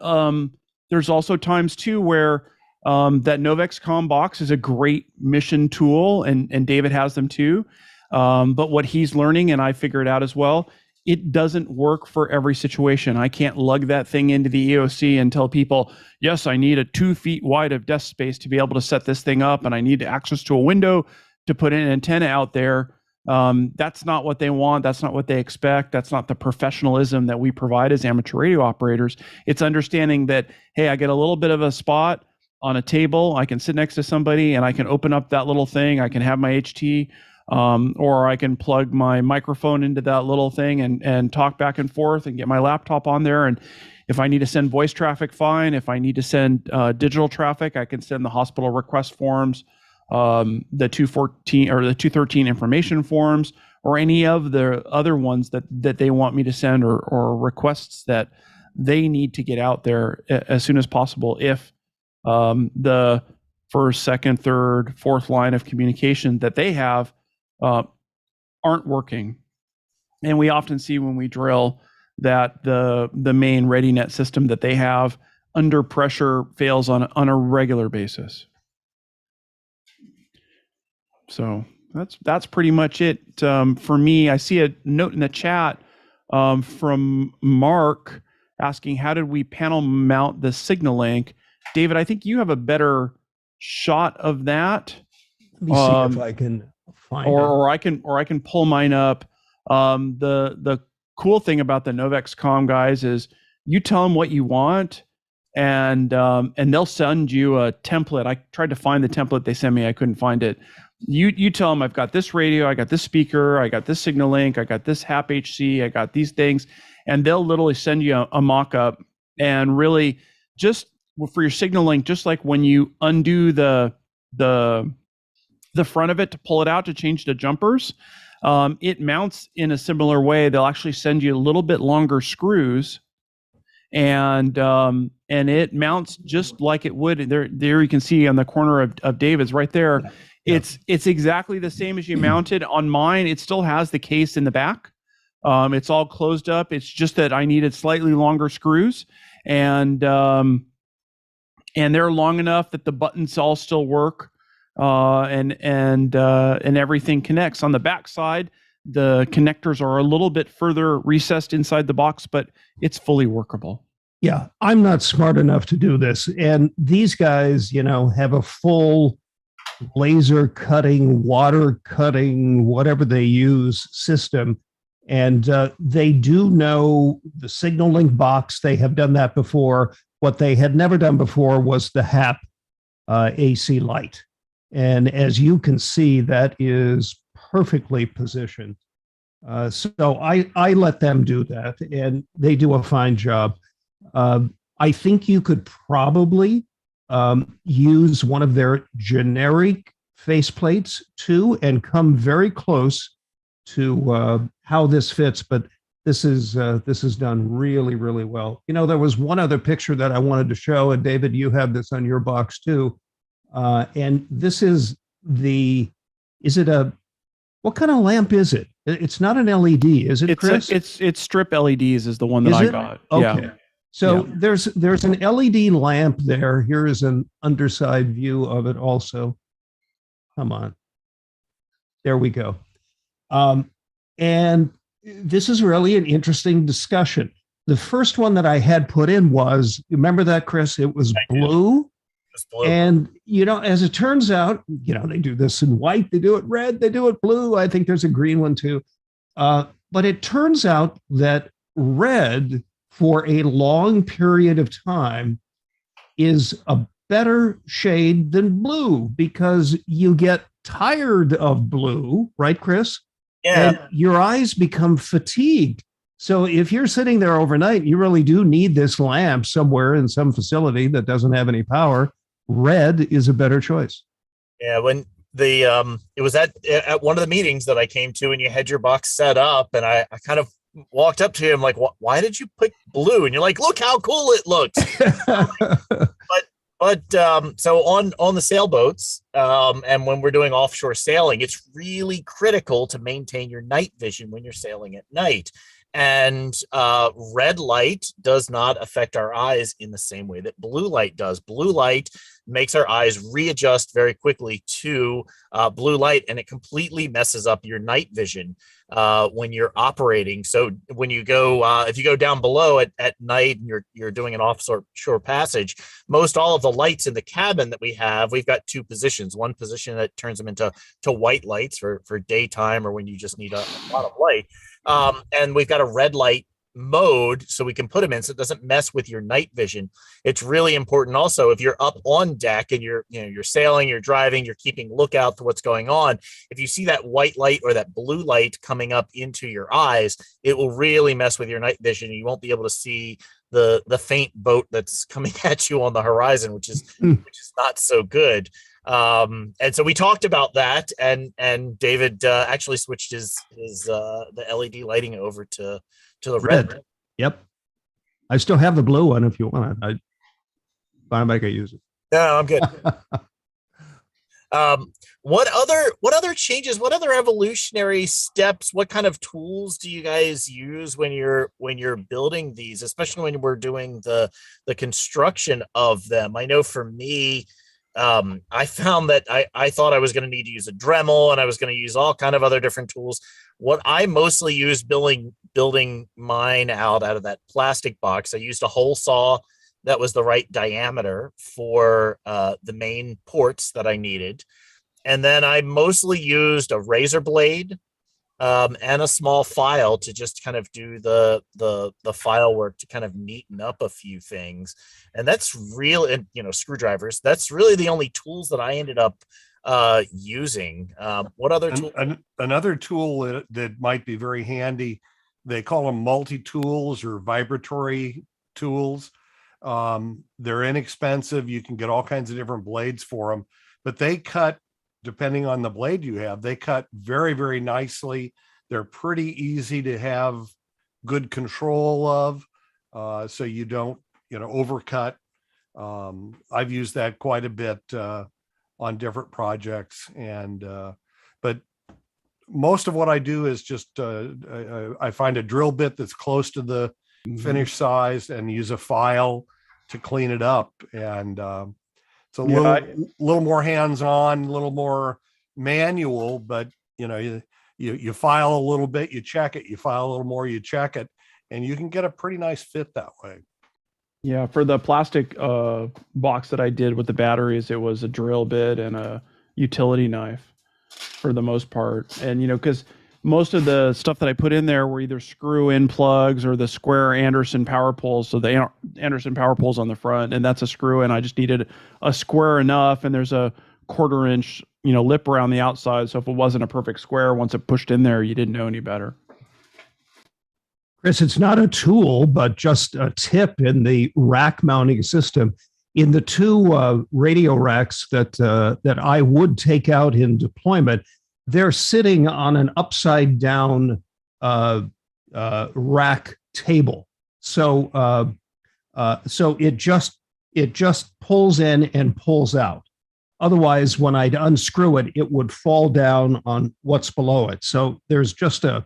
there's also times too where that Novex COM box is a great mission tool, and David has them too. But what he's learning, and I figured out as well, it doesn't work for every situation. I can't lug that thing into the EOC and tell people, yes, I need a 2 feet wide of desk space to be able to set this thing up, and I need access to a window to put an antenna out there. That's not what they want. That's not what they expect. That's not the professionalism that we provide as amateur radio operators. It's understanding that, hey, I get a little bit of a spot on a table. I can sit next to somebody and I can open up that little thing. I can have my HT, or I can plug my microphone into that little thing and talk back and forth and get my laptop on there. And if I need to send voice traffic, fine. If I need to send digital traffic, I can send the hospital request forms, the 214 or the 213 information forms, or any of the other ones that they want me to send, or requests that they need to get out there as soon as possible. If the first, second, third, fourth line of communication that they have aren't working. And we often see when we drill that the main ReadyNet system that they have under pressure fails on a regular basis. So that's pretty much it for me. I see a note in the chat from Mark asking, how did we panel mount the signal link? David, I think you have a better shot of that. Let me see if I can find it. Or I can pull mine up. The cool thing about the Novex.com guys is you tell them what you want, and they'll send you a template. I tried to find the template they sent me. I couldn't find it. You tell them, I've got this radio, I got this speaker, I got this signal link, I got this HAP HC, I got these things, and they'll literally send you a mock-up. And really, just for your signal link, just like when you undo the front of it to pull it out to change the jumpers, it mounts in a similar way. They'll actually send you a little bit longer screws, and it mounts just like it would. There you can see on the corner of David's right there. Yeah. It's exactly the same as you mounted. On mine, it still has the case in the back. It's all closed up. It's just that I needed slightly longer screws, and they're long enough that the buttons all still work. And everything connects. On the back side, the connectors are a little bit further recessed inside the box, but it's fully workable. Yeah, I'm not smart enough to do this. And these guys, have a full laser cutting, water cutting, whatever they use system. And they do know the signal link box. They have done that before. What they had never done before was the HAP AC light. And as you can see, that is perfectly positioned. So I let them do that, and they do a fine job. I think you could probably use one of their generic faceplates too, and come very close to how this fits. But this is done really, really well. There was one other picture that I wanted to show, and David, you have this on your box too. And this is what kind of lamp is it? It's not an LED, is it, Chris? It's strip LEDs is the one that I got. Okay. Yeah. So there's an LED lamp there. Here is an underside view of it also. Come on. There we go. And this is really an interesting discussion. The first one that I had put in was, remember that, Chris? It was blue. And, as it turns out, they do this in white, they do it red, they do it blue. I think there's a green one too. But it turns out that red for a long period of time is a better shade than blue, because you get tired of blue, right, Chris? Yeah. And your eyes become fatigued. So if you're sitting there overnight, you really do need this lamp somewhere in some facility that doesn't have any power. Red is a better choice. Yeah, when it was at one of the meetings that I came to, and you had your box set up, and I kind of walked up to him like, why did you pick blue? And you're like, look how cool it looks. But so on the sailboats, and when we're doing offshore sailing, it's really critical to maintain your night vision when you're sailing at night. And red light does not affect our eyes in the same way that blue light does. Blue light makes our eyes readjust very quickly to blue light, and it completely messes up your night vision when you're operating. So when you go, if you go down below at night and you're doing an offshore passage, most all of the lights in the cabin that we've got two positions. positions. One position that turns them into white lights for daytime or when you just need a lot of light. And we've got a red light mode so we can put them in so it doesn't mess with your night vision. It's really important also if you're up on deck and you're sailing, you're driving, you're keeping lookout to what's going on. If you see that white light or that blue light coming up into your eyes, it will really mess with your night vision. You won't be able to see the faint boat that's coming at you on the horizon, which is not so good. And so we talked about that, and David actually switched his the LED lighting over to the red. Yep. I still have the blue one if you want it. I can use it. No, I'm good. What other changes, what other evolutionary steps, what kind of tools do you guys use when you're building these, especially when we're doing the construction of them? I know for me, I found that I thought I was going to need to use a Dremel and I was going to use all kind of other different tools. What I mostly used building mine out of that plastic box, I used a hole saw that was the right diameter for the main ports that I needed. And then I mostly used a razor blade and a small file to just kind of do the file work to kind of neaten up a few things. And that's really, screwdrivers, that's really the only tools that I ended up using. What other tool? Another tool that might be very handy, they call them multi-tools or vibratory tools. They're inexpensive. You can get all kinds of different blades for them, but they cut, depending on the blade you have, they cut very, very nicely. They're pretty easy to have good control of, so you don't, overcut. I've used that quite a bit on different projects, and but most of what I do is just I find a drill bit that's close to the finished size and use a file to clean it up. And it's a little more hands-on, a little more manual, but you file a little bit, you check it, you file a little more, you check it, and you can get a pretty nice fit that way. Yeah, for the plastic box that I did with the batteries, it was a drill bit and a utility knife for the most part. And because most of the stuff that I put in there were either screw-in plugs or the square Anderson power poles. So the Anderson power poles on the front, and that's a screw-in. I just needed a square enough, and there's a 1/4 inch, lip around the outside. So if it wasn't a perfect square, once it pushed in there, you didn't know any better. Chris, it's not a tool, but just a tip in the rack mounting system. In the two radio racks that I would take out in deployment, they're sitting on an upside down rack table. So it just pulls in and pulls out. Otherwise, when I'd unscrew it, it would fall down on what's below it. So there's just a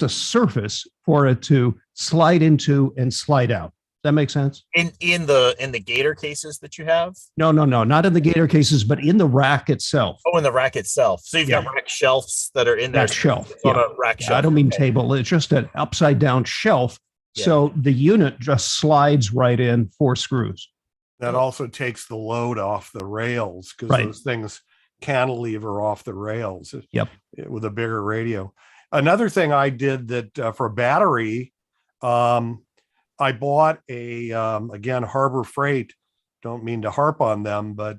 surface for it to slide into and slide out. Does that make sense? In the Gator cases that you have? No, not in the Gator cases, but in the rack itself. Oh, in the rack itself. So you've got rack shelves that are in there. Rack shelf. On a rack shelf. I don't mean table. It's just an upside down shelf. Yeah. So the unit just slides right in 4 screws. That also takes the load off the rails, because those things cantilever off the rails. Yep. With a bigger radio. Another thing I did that for battery, I bought again, Harbor Freight. Don't mean to harp on them, but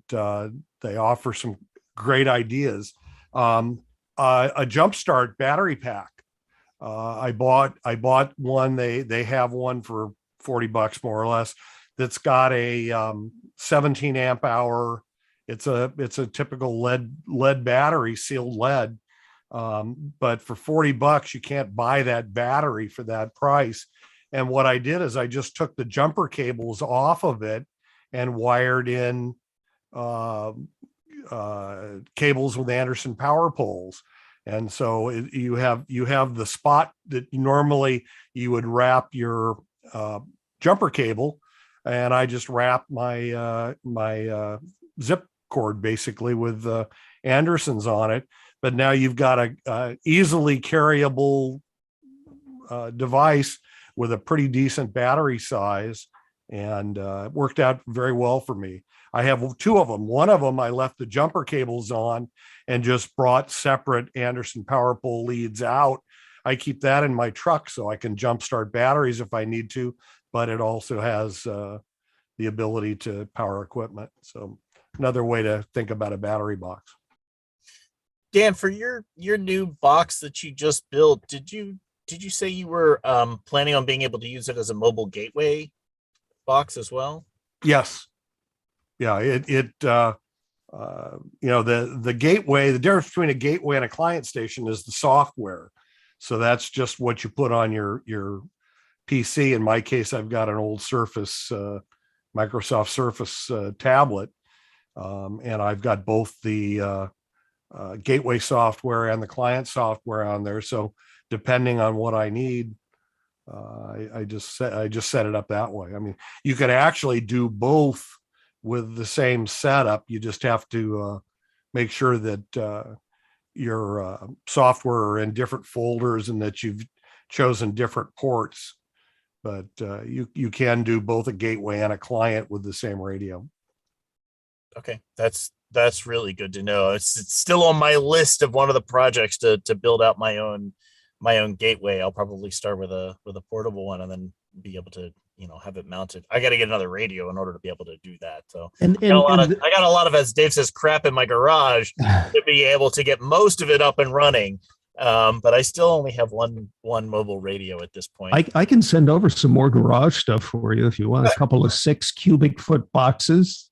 they offer some great ideas. A Jumpstart battery pack. I bought one. They have one for $40 more or less. That's got a 17 amp hour. It's a typical lead battery, sealed lead. But for $40, you can't buy that battery for that price. And what I did is I just took the jumper cables off of it and wired in cables with Anderson power poles. And so you have the spot that normally you would wrap your jumper cable, and I just wrapped my zip cord basically with Andersons on it. But now you've got a easily carryable device with a pretty decent battery size, and it worked out very well for me. I have two of them. One of them I left the jumper cables on and just brought separate Anderson power pole leads out. I keep that in my truck so I can jump start batteries if I need to, but it also has the ability to power equipment. So another way to think about a battery box. Dan, for your new box that you just built, did you say you were planning on being able to use it as a mobile gateway box as well? Yes. Yeah, the gateway, the difference between a gateway and a client station is the software. So that's just what you put on your PC. In my case, I've got an old Surface, Microsoft Surface tablet, and I've got both the gateway software and the client software on there. So depending on what I need, I just set it up that way. I mean, you could actually do both with the same setup. You just have to make sure that your software are in different folders and that you've chosen different ports. But you can do both a gateway and a client with the same radio. Okay, that's really good to know. It's still on my list of one of the projects to build out my own gateway. I'll probably start with a portable one and then be able to have it mounted. I got to get another radio in order to be able to do that. So I got a lot of, as Dave says, crap in my garage to be able to get most of it up and running. But I still only have one mobile radio at this point. I can send over some more garage stuff for you if you want. A couple of 6 cubic foot boxes.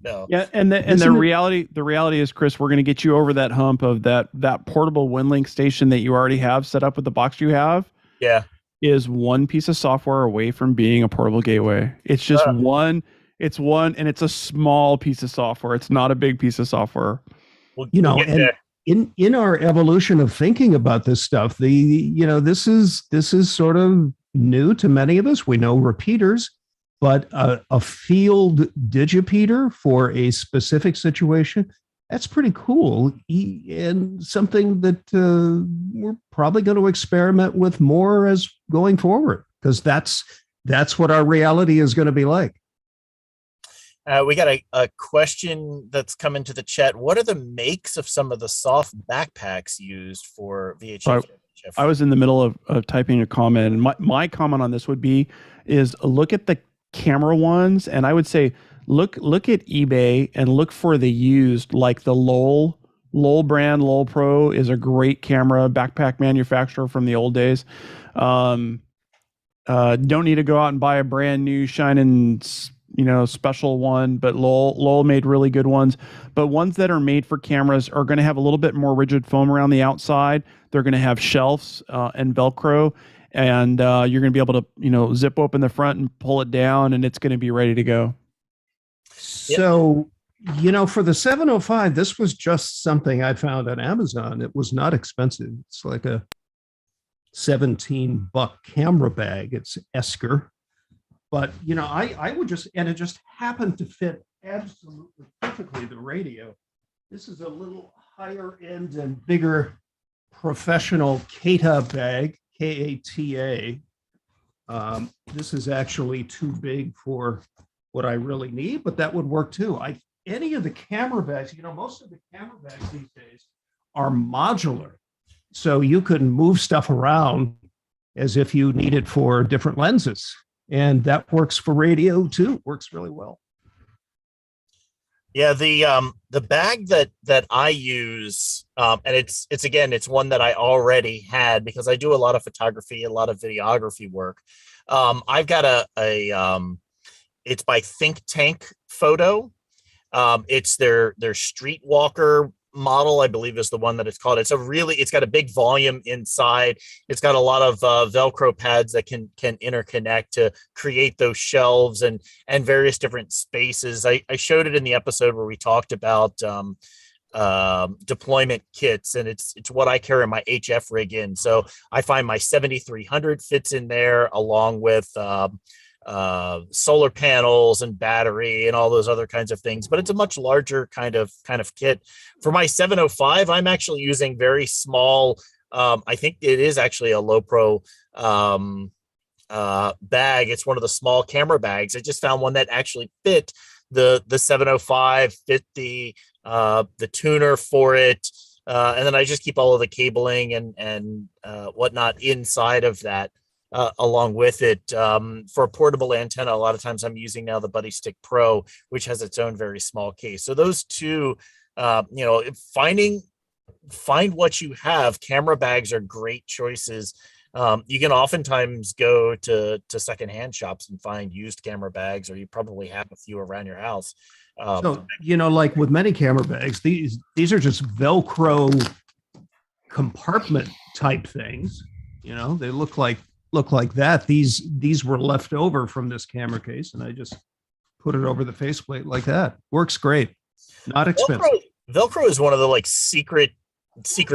No. Yeah, and the reality is, Chris, we're going to get you over that hump of that portable Winlink station that you already have set up with the box you have. Yeah, is one piece of software away from being a portable gateway. It's just one, and it's a small piece of software. It's not a big piece of software. And in our evolution of thinking about this stuff, this is sort of new to many of us. We know repeaters, but a field digipeater for a specific situation, that's pretty cool, and something that we're probably going to experiment with more as going forward, because that's what our reality is going to be like. We got a question that's come into the chat. What are the makes of some of the soft backpacks used for VHF? I was in the middle of typing a comment, and my comment on this would be is look at the camera ones, and I would say look at eBay and look for the used, like the Lowell brand. Lowell Pro is a great camera backpack manufacturer from the old days. Don't need to go out and buy a brand new shining special one, but Lowell made really good ones. But ones that are made for cameras are going to have a little bit more rigid foam around the outside. They're going to have shelves and Velcro, and you're going to be able to zip open the front and pull it down, and it's going to be ready to go. So, for the 705, this was just something I found on Amazon. It was not expensive. It's like a $17 camera bag. It's Esker. But, I would and it just happened to fit absolutely perfectly the radio. This is a little higher end and bigger professional Kata bag, Kata. This is actually too big for what I really need, but that would work too. Any of the camera bags, most of the camera bags these days are modular. So you can move stuff around as if you need it for different lenses. And that works for radio too. Works really well. Yeah, the bag that I use, and it's one that I already had because I do a lot of photography, a lot of videography work. I've got it's by Think Tank Photo. It's their Streetwalker model, I believe is the one that it's called. It's got a big volume inside. It's got a lot of Velcro pads that can interconnect to create those shelves and various different spaces. I showed it in the episode where we talked about deployment kits, and it's what I carry my HF rig in. So I find my 7300 fits in there along with solar panels and battery and all those other kinds of things, but it's a much larger kind of kit. For my 705, I'm actually using very small, I think it is actually a low pro bag. It's one of the small camera bags. I just found one that actually fit the 705, fit the tuner for it, and then I just keep all of the cabling and whatnot inside of that. Along with it, for a portable antenna, a lot of times I'm using now the Buddy Stick Pro, which has its own very small case. So those two, find what you have. Camera bags are great choices. You can oftentimes go to secondhand shops and find used camera bags, or you probably have a few around your house. So, like with many camera bags, these are just Velcro compartment type things. They look like that. These were left over from this camera case, and I just put it over the faceplate like that. Works great. Not expensive. Velcro is one of the secret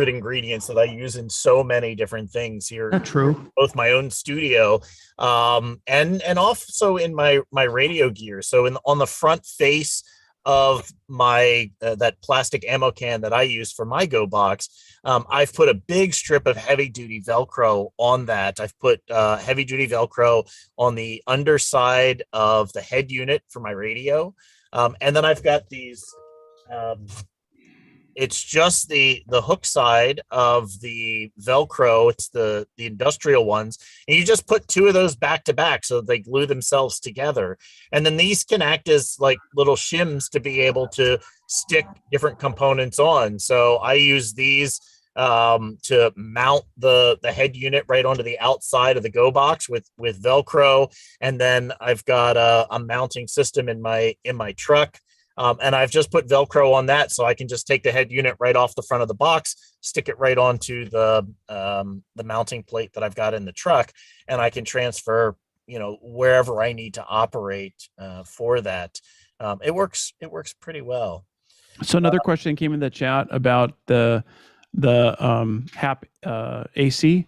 ingredients that I use in so many different things here. Not true. Both my own studio, and also in my radio gear. So on the front face of my that plastic ammo can that I use for my Go box, I've put a big strip of heavy duty Velcro on that. I've put heavy duty Velcro on the underside of the head unit for my radio, and then I've got these. It's just the hook side of the Velcro. It's the industrial ones. And you just put two of those back to back so they glue themselves together. And then these can act as like little shims to be able to stick different components on. So I use these to mount the head unit right onto the outside of the Go box with Velcro. And then I've got a mounting system in my truck. And I've just put Velcro on that, so I can just take the head unit right off the front of the box, stick it right onto the mounting plate that I've got in the truck, and I can transfer, wherever I need to operate for that. It works pretty well. So another question came in the chat about the HAP AC.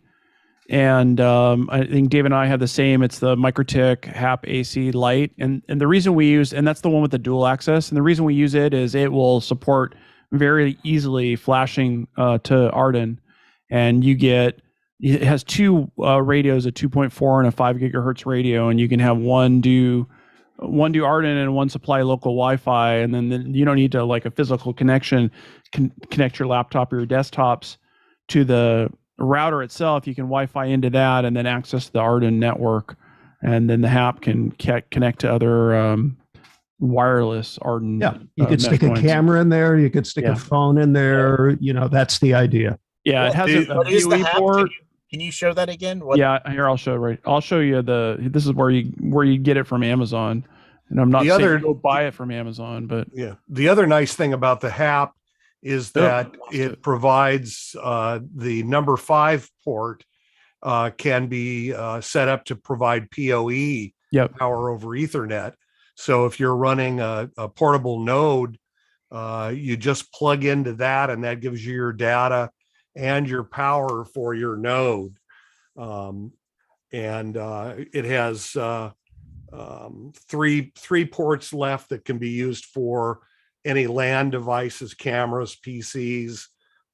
And I think Dave and I have the same. It's the MikroTik HAP AC Lite, and the reason we use, and that's the one with the dual access. And the reason we use it is it will support very easily flashing to Arden, and it has two radios, a 2.4 and a 5 gigahertz radio, and you can have one do Arden and one supply local Wi-Fi, and then you don't need to a physical connection, connect your laptop or your desktops to the router itself. You can Wi-Fi into that and then access the Arden network, and then the HAP can connect to other wireless Arden. Yeah, you could stick a camera in there. You could stick a phone in there. That's the idea. Yeah, it has a PoE port. Can you show that again? Yeah, here I'll show you this is where you get it from Amazon, and I'm not saying go buy it from Amazon, but the other nice thing about the HAP is that it provides the number 5 port can be set up to provide PoE power over Ethernet. So if you're running a portable node, you just plug into that, and that gives you your data and your power for your node. It has three ports left that can be used for any LAN devices, cameras, PCs,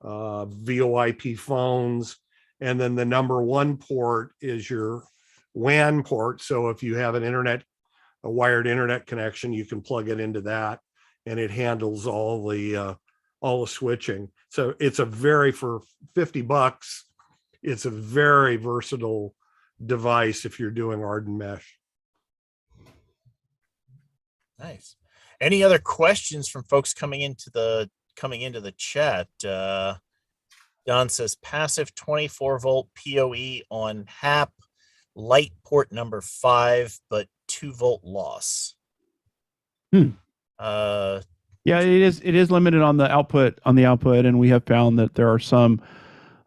VoIP phones. And then the number 1 port is your WAN port. So if you have a wired internet connection, you can plug it into that, and it handles all the switching. So it's for $50, it's a very versatile device if you're doing Arden mesh. Nice. Any other questions from folks coming into the chat? Don says passive 24-volt PoE on HAP, light port number 5, but 2-volt loss. Yeah, it is limited on the output, and we have found that there are some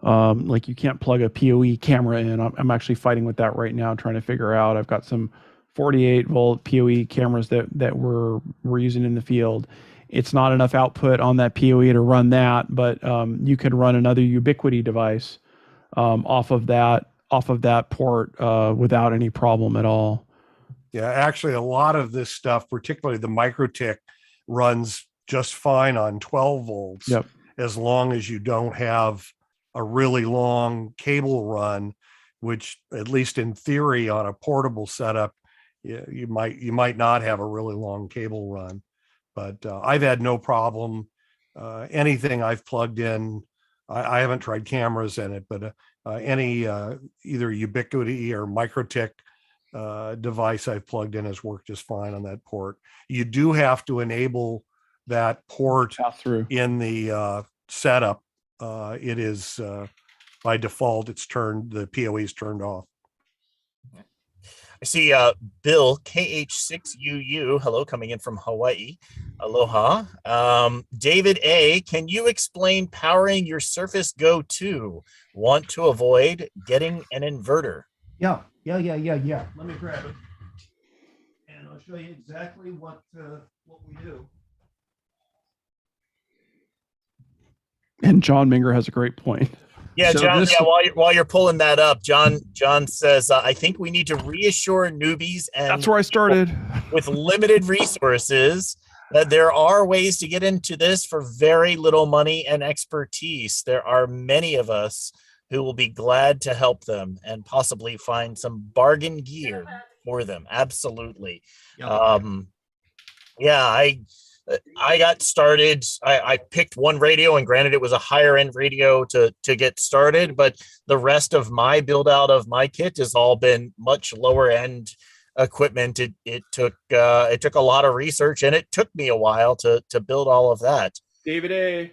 you can't plug a PoE camera in. I'm actually fighting with that right now, trying to figure out. I've got some 48-volt PoE cameras that we're using in the field. It's not enough output on that PoE to run that, but you can run another Ubiquity device off of that port without any problem at all. Yeah, actually, a lot of this stuff, particularly the MikroTik, runs just fine on 12 volts, as long as you don't have a really long cable run, which, at least in theory, on a portable setup, you might not have a really long cable run. But I've had no problem. Anything I've plugged in, I haven't tried cameras in it, but any either Ubiquiti or MikroTik device I've plugged in has worked just fine on that port. You do have to enable that port through in the setup. It is by default, the PoE is turned off. I see Bill KH6UU, hello, coming in from Hawaii. Aloha. David A, can you explain powering your Surface Go 2? Want to avoid getting an inverter? Yeah. Let me grab it, and I'll show you exactly what we do. And John Minger has a great point. Yeah, So John. this- Yeah, while you're pulling that up, John says, I think we need to reassure newbies and That's where I started. with limited resources that there are ways to get into this for very little money and expertise. There are many of us who will be glad to help them and possibly find some bargain gear for them. Absolutely. I got started. I picked one radio, and granted, it was a higher end radio to get started, but the rest of my build out of my kit has all been much lower end equipment. It took a lot of research, and it took me a while to build all of that. David A.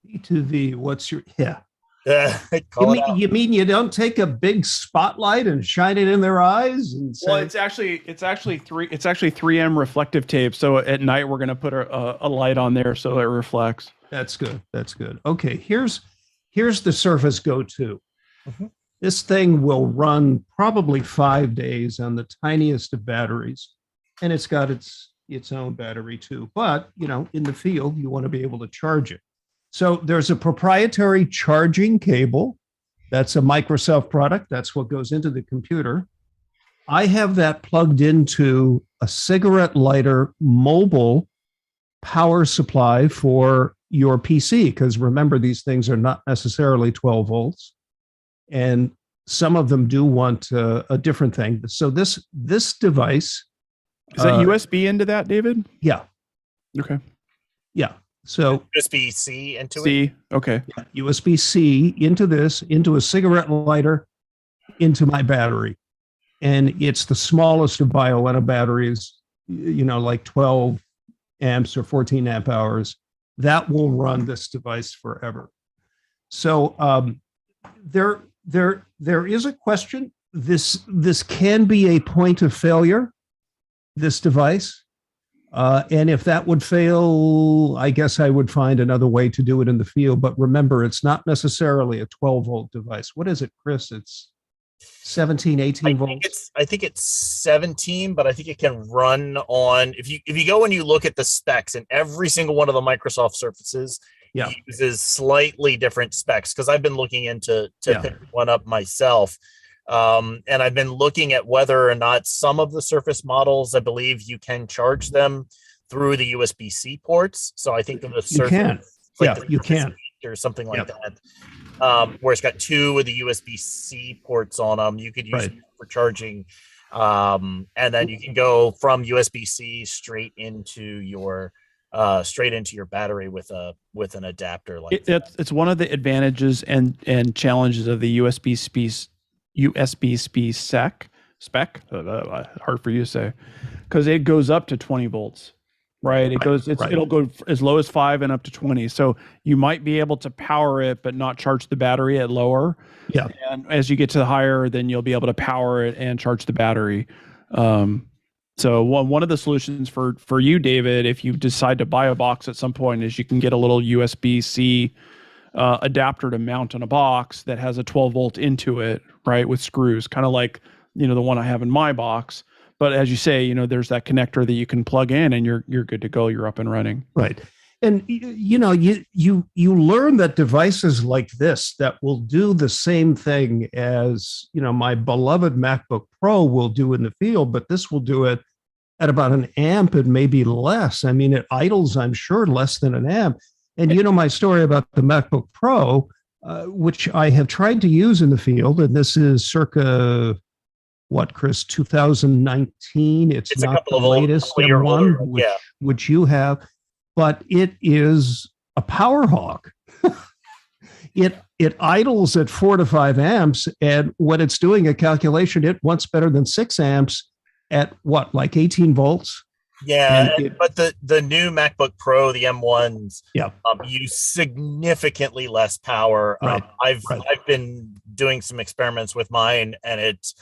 E to V, what's your, yeah. You mean you don't take a big spotlight and shine it in their eyes and say, Well, it's actually 3M reflective tape. So at night we're going to put a light on there so it reflects. That's good. Okay, here's the Surface Go 2. Mm-hmm. This thing will run probably 5 days on the tiniest of batteries, and it's got its own battery too. But in the field, you want to be able to charge it. So there's a proprietary charging cable. That's a Microsoft product. That's what goes into the computer. I have that plugged into a cigarette lighter mobile power supply for your PC, because remember, these things are not necessarily 12 volts. And some of them do want a different thing. So this device. Is that USB into that, David? Yeah. Okay. Yeah. So USB-C into it. Okay. Yeah, USB-C into a cigarette lighter, into my battery. And it's the smallest of Bioenna batteries, like 12 amps or 14 amp hours. That will run this device forever. So there is a question. This can be a point of failure, this device. And if that would fail, I guess I would find another way to do it in the field. But remember, it's not necessarily a 12 volt device. What is it, Chris? It's 17, 18 volts. I think it's 17, but I think it can run on, if you go and you look at the specs, and every single one of the Microsoft Surfaces uses slightly different specs, because I've been looking into pick one up myself. And I've been looking at whether or not some of the Surface models, I believe you can charge them through the USB-C ports. So I think of the Surface, you can, or something like that, where it's got two of the USB-C ports on them. You could use them for charging, and then you can go from USB-C straight into your battery with an adapter like that. It's one of the advantages and challenges of the USB-C spec, hard for you to say, because it goes up to 20 volts, right? It'll go as low as 5 and up to 20. So you might be able to power it, but not charge the battery at lower. Yeah. And as you get to the higher, then you'll be able to power it and charge the battery. So one of the solutions for you, David, if you decide to buy a box at some point, is you can get a little USB-C adapter to mount on a box that has a 12 volt into it, right, with screws, kind of like the one I have in my box. But as you say, there's that connector that you can plug in, and you're good to go. You're up and running. Right. And you learn that devices like this that will do the same thing as my beloved MacBook Pro will do in the field, but this will do it at about an amp and maybe less. I mean, it idles, I'm sure, less than an amp. And my story about the MacBook Pro, which I have tried to use in the field, and this is circa what, Chris, 2019. It's It's a not couple the of old- latest couple year M1, older, yeah. which you have, but it is a power hog. It idles at 4 to 5 amps, and when it's doing a calculation, it wants better than 6 amps at what, like 18 volts? Yeah, but the new MacBook Pro, the M1s, Yeah. use significantly less power. Right. I've been doing some experiments with mine, and it's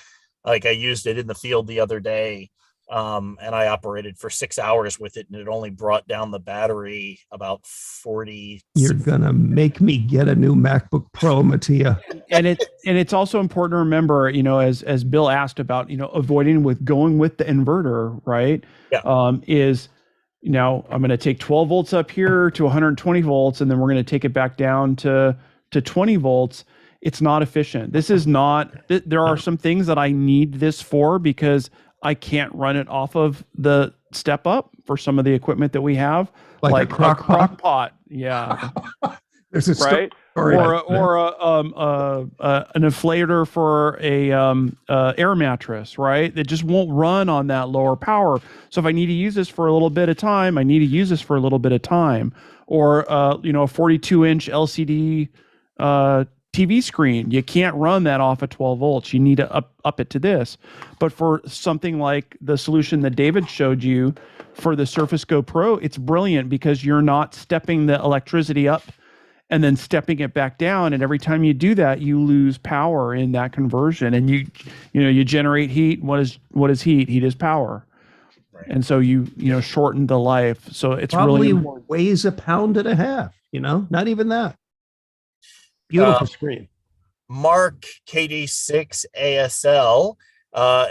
like I used it in the field the other day, and I operated for 6 hours with it, and it only brought down the battery about 40. You're gonna make me get a new MacBook Pro, Mattia. And it's also important to remember, as Bill asked about, avoiding going with the inverter, right? Yeah. I'm going to take 12 volts up here to 120 volts, and then we're going to take it back down to 20 volts. It's not efficient. This is not. There are some things that I need this for because I can't run it off of the step up for some of the equipment that we have, Like a crock pot. Yeah. There's a right. Or an inflator for a air mattress, right? That just won't run on that lower power. So if I need to use this for a little bit of time, I need to use this for a little bit of time. Or a 42-inch LCD TV screen, you can't run that off at 12 volts. You need to up it to this. But for something like the solution that David showed you for the Surface Go Pro, it's brilliant because you're not stepping the electricity up and then stepping it back down. And every time you do that, you lose power in that conversion. And you generate heat. What is heat? Heat is power. Right. And so you shorten the life. So it's probably really weighs a pound and a half, not even that. Beautiful screen. Mark KD6 ASL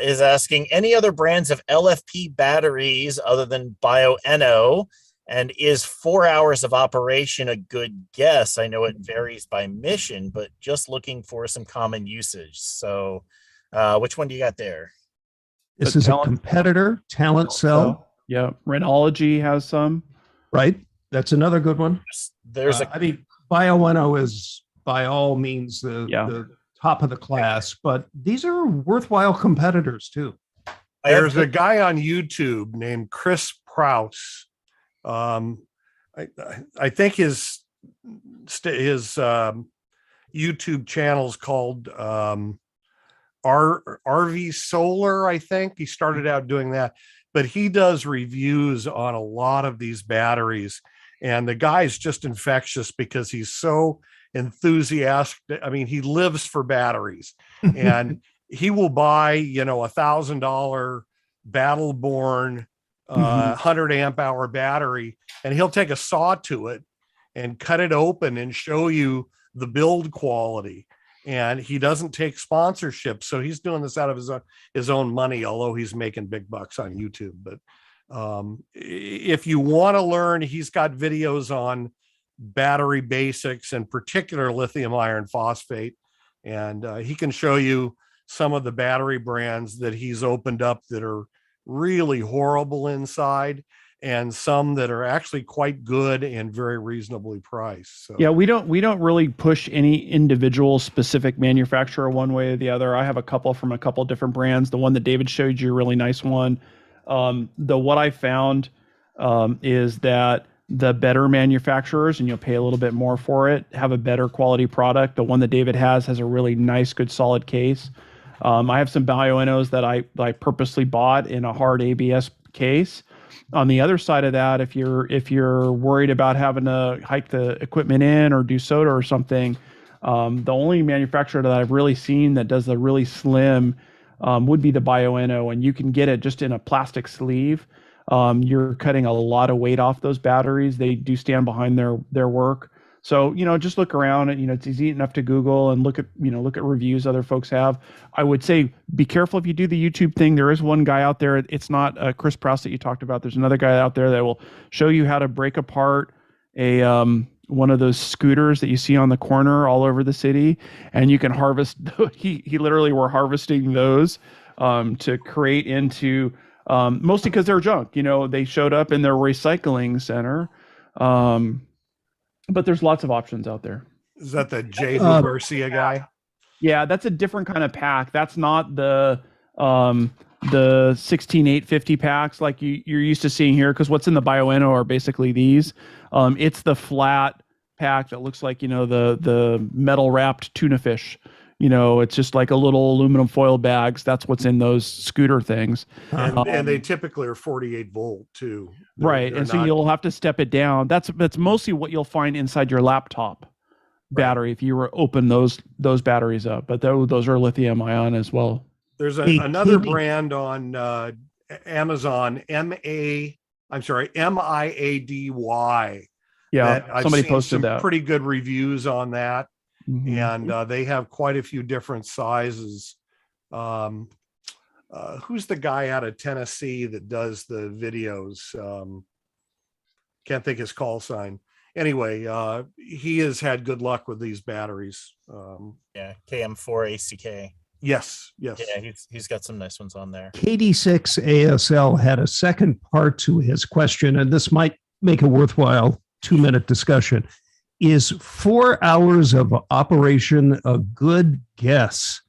is asking, any other brands of LFP batteries other than BioNO? And is 4 hours of operation a good guess? I know it varies by mission, but just looking for some common usage. So which one do you got there? This is a competitor, Talent Cell. Yeah, Renology has some. Right. That's another good one. There's BioNO is by all means the top of the class, but these are worthwhile competitors too. There's a guy on YouTube named Chris Prouse. I think his YouTube channel is called RV Solar. I think he started out doing that, but he does reviews on a lot of these batteries, and the guy's just infectious because he's so enthusiastic. I mean, he lives for batteries, and he will buy $1,000 Battleborn 100 amp hour battery, and he'll take a saw to it and cut it open and show you the build quality. And he doesn't take sponsorship, so he's doing this out of his own money, although he's making big bucks on YouTube. But if you want to learn, he's got videos on battery basics, and particular lithium iron phosphate, and he can show you some of the battery brands that he's opened up that are really horrible inside, and some that are actually quite good and very reasonably priced. So. Yeah, we don't really push any individual specific manufacturer one way or the other. I have a couple from a couple different brands. The one that David showed you, a really nice one. What I found is that the better manufacturers, and you'll pay a little bit more for it, have a better quality product. The one that David has a really nice, good, solid case. I have some BioNOs that I purposely bought in a hard ABS case. On the other side of that, if you're worried about having to hike the equipment in or do soda or something, the only manufacturer that I've really seen that does the really slim would be the BioNO, and you can get it just in a plastic sleeve. You're cutting a lot of weight off those batteries. They do stand behind their work. So, just look around and, it's easy enough to Google and look at reviews other folks have. I would say be careful if you do the YouTube thing. There is one guy out there. It's not Chris Prouse that you talked about. There's another guy out there that will show you how to break apart one of those scooters that you see on the corner all over the city. And you can harvest, he literally were harvesting those to create into, mostly because they're junk. They showed up in their recycling center. But there's lots of options out there. Is that the J. Garcia guy? Yeah, that's a different kind of pack. That's not the the 16850 packs like you're used to seeing here, because what's in the Bioenno are basically these. It's the flat pack that looks like, the metal wrapped tuna fish. It's just like a little aluminum foil bags. That's what's in those scooter things. And they typically are 48 volt too. Right. And so you'll have to step it down. That's mostly what you'll find inside your laptop battery if you were open those batteries up. But those are lithium ion as well. There's another brand on Amazon, MIADY. Yeah, somebody posted some that. Pretty good reviews on that. Mm-hmm. And they have quite a few different sizes. Who's the guy out of Tennessee that does the videos? Can't think his call sign. Anyway, he has had good luck with these batteries. KM4ACK. Yes. Yeah, he's got some nice ones on there. KD6ASL had a second part to his question, and this might make a worthwhile 2-minute discussion. Is 4 hours of operation a good guess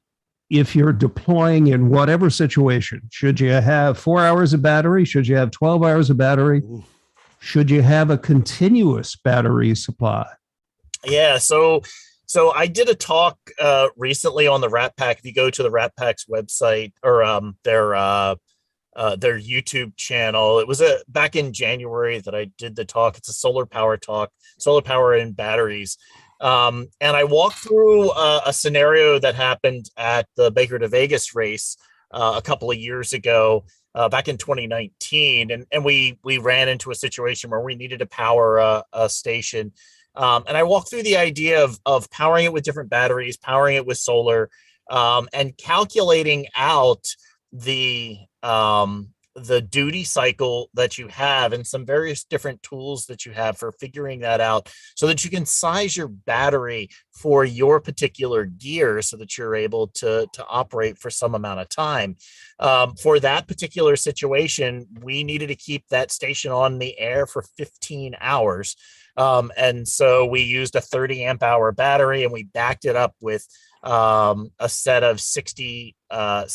if you're deploying in whatever situation? Should you have 4 hours of battery? Should you have 12 hours of battery? Should you have a continuous battery supply? Yeah, so I did a talk recently on the Rat Pack. If you go to the Rat Pack's website or their YouTube channel, it was back in January that I did the talk. It's a solar power talk, solar power and batteries. And I walked through a scenario that happened at the Baker to Vegas race a couple of years ago, back in 2019. And we ran into a situation where we needed to power a station. And I walked through the idea of powering it with different batteries, powering it with solar, and calculating out the duty cycle that you have and some various different tools that you have for figuring that out so that you can size your battery for your particular gear so that you're able to operate for some amount of time. For that particular situation, we needed to keep that station on the air for 15 hours. And so we used a 30 amp hour battery and we backed it up with a set of 60 watt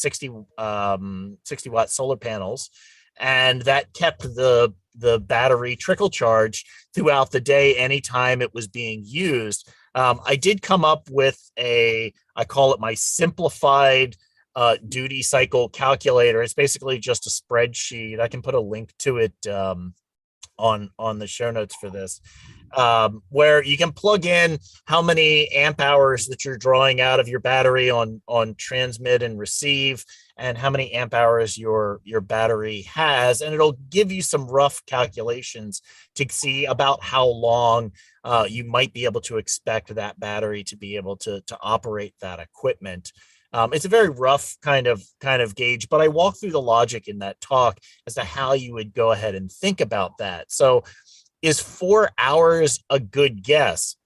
solar panels, and that kept the battery trickle charged throughout the day anytime it was being used. I did come up with I call it my simplified duty cycle calculator. It's basically just a spreadsheet. I can put a link to it on the show notes for this, where you can plug in how many amp hours that you're drawing out of your battery on transmit and receive, and how many amp hours your battery has, and it'll give you some rough calculations to see about how long you might be able to expect that battery to be able to operate that equipment. It's a very rough kind of gauge, but I walked through the logic in that talk as to how you would go ahead and think about that. So is 4 hours a good guess?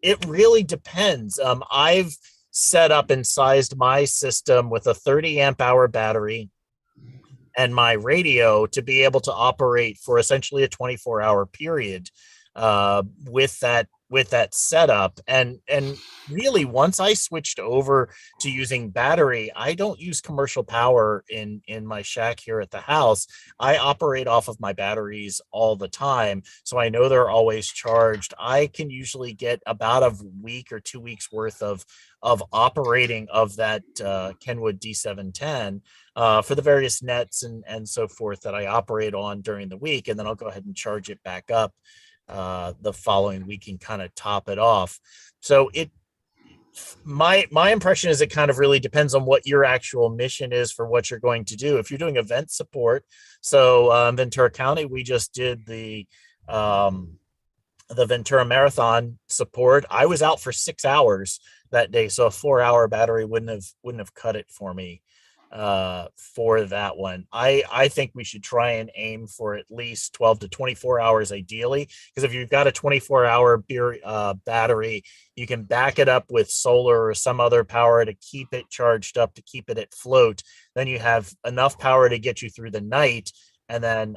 It really depends. I've set up and sized my system with a 30 amp hour battery and my radio to be able to operate for essentially a 24-hour period with that setup. And really, once I switched over to using battery, I don't use commercial power in my shack here at the house. I operate off of my batteries all the time, so I know they're always charged. I can usually get about a week or 2 weeks worth of operating of that Kenwood D710 for the various nets and so forth that I operate on during the week, and then I'll go ahead and charge it back up the following week and kind of top it off. So my impression is it kind of really depends on what your actual mission is for what you're going to do. If you're doing event support, so Ventura County, we just did the Ventura Marathon support. I was out for 6 hours that day, so a 4 hour battery wouldn't have cut it for me for that one. I think we should try and aim for at least 12 to 24 hours ideally, because if you've got a 24-hour battery, you can back it up with solar or some other power to keep it charged up, to keep it at float. Then you have enough power to get you through the night, and then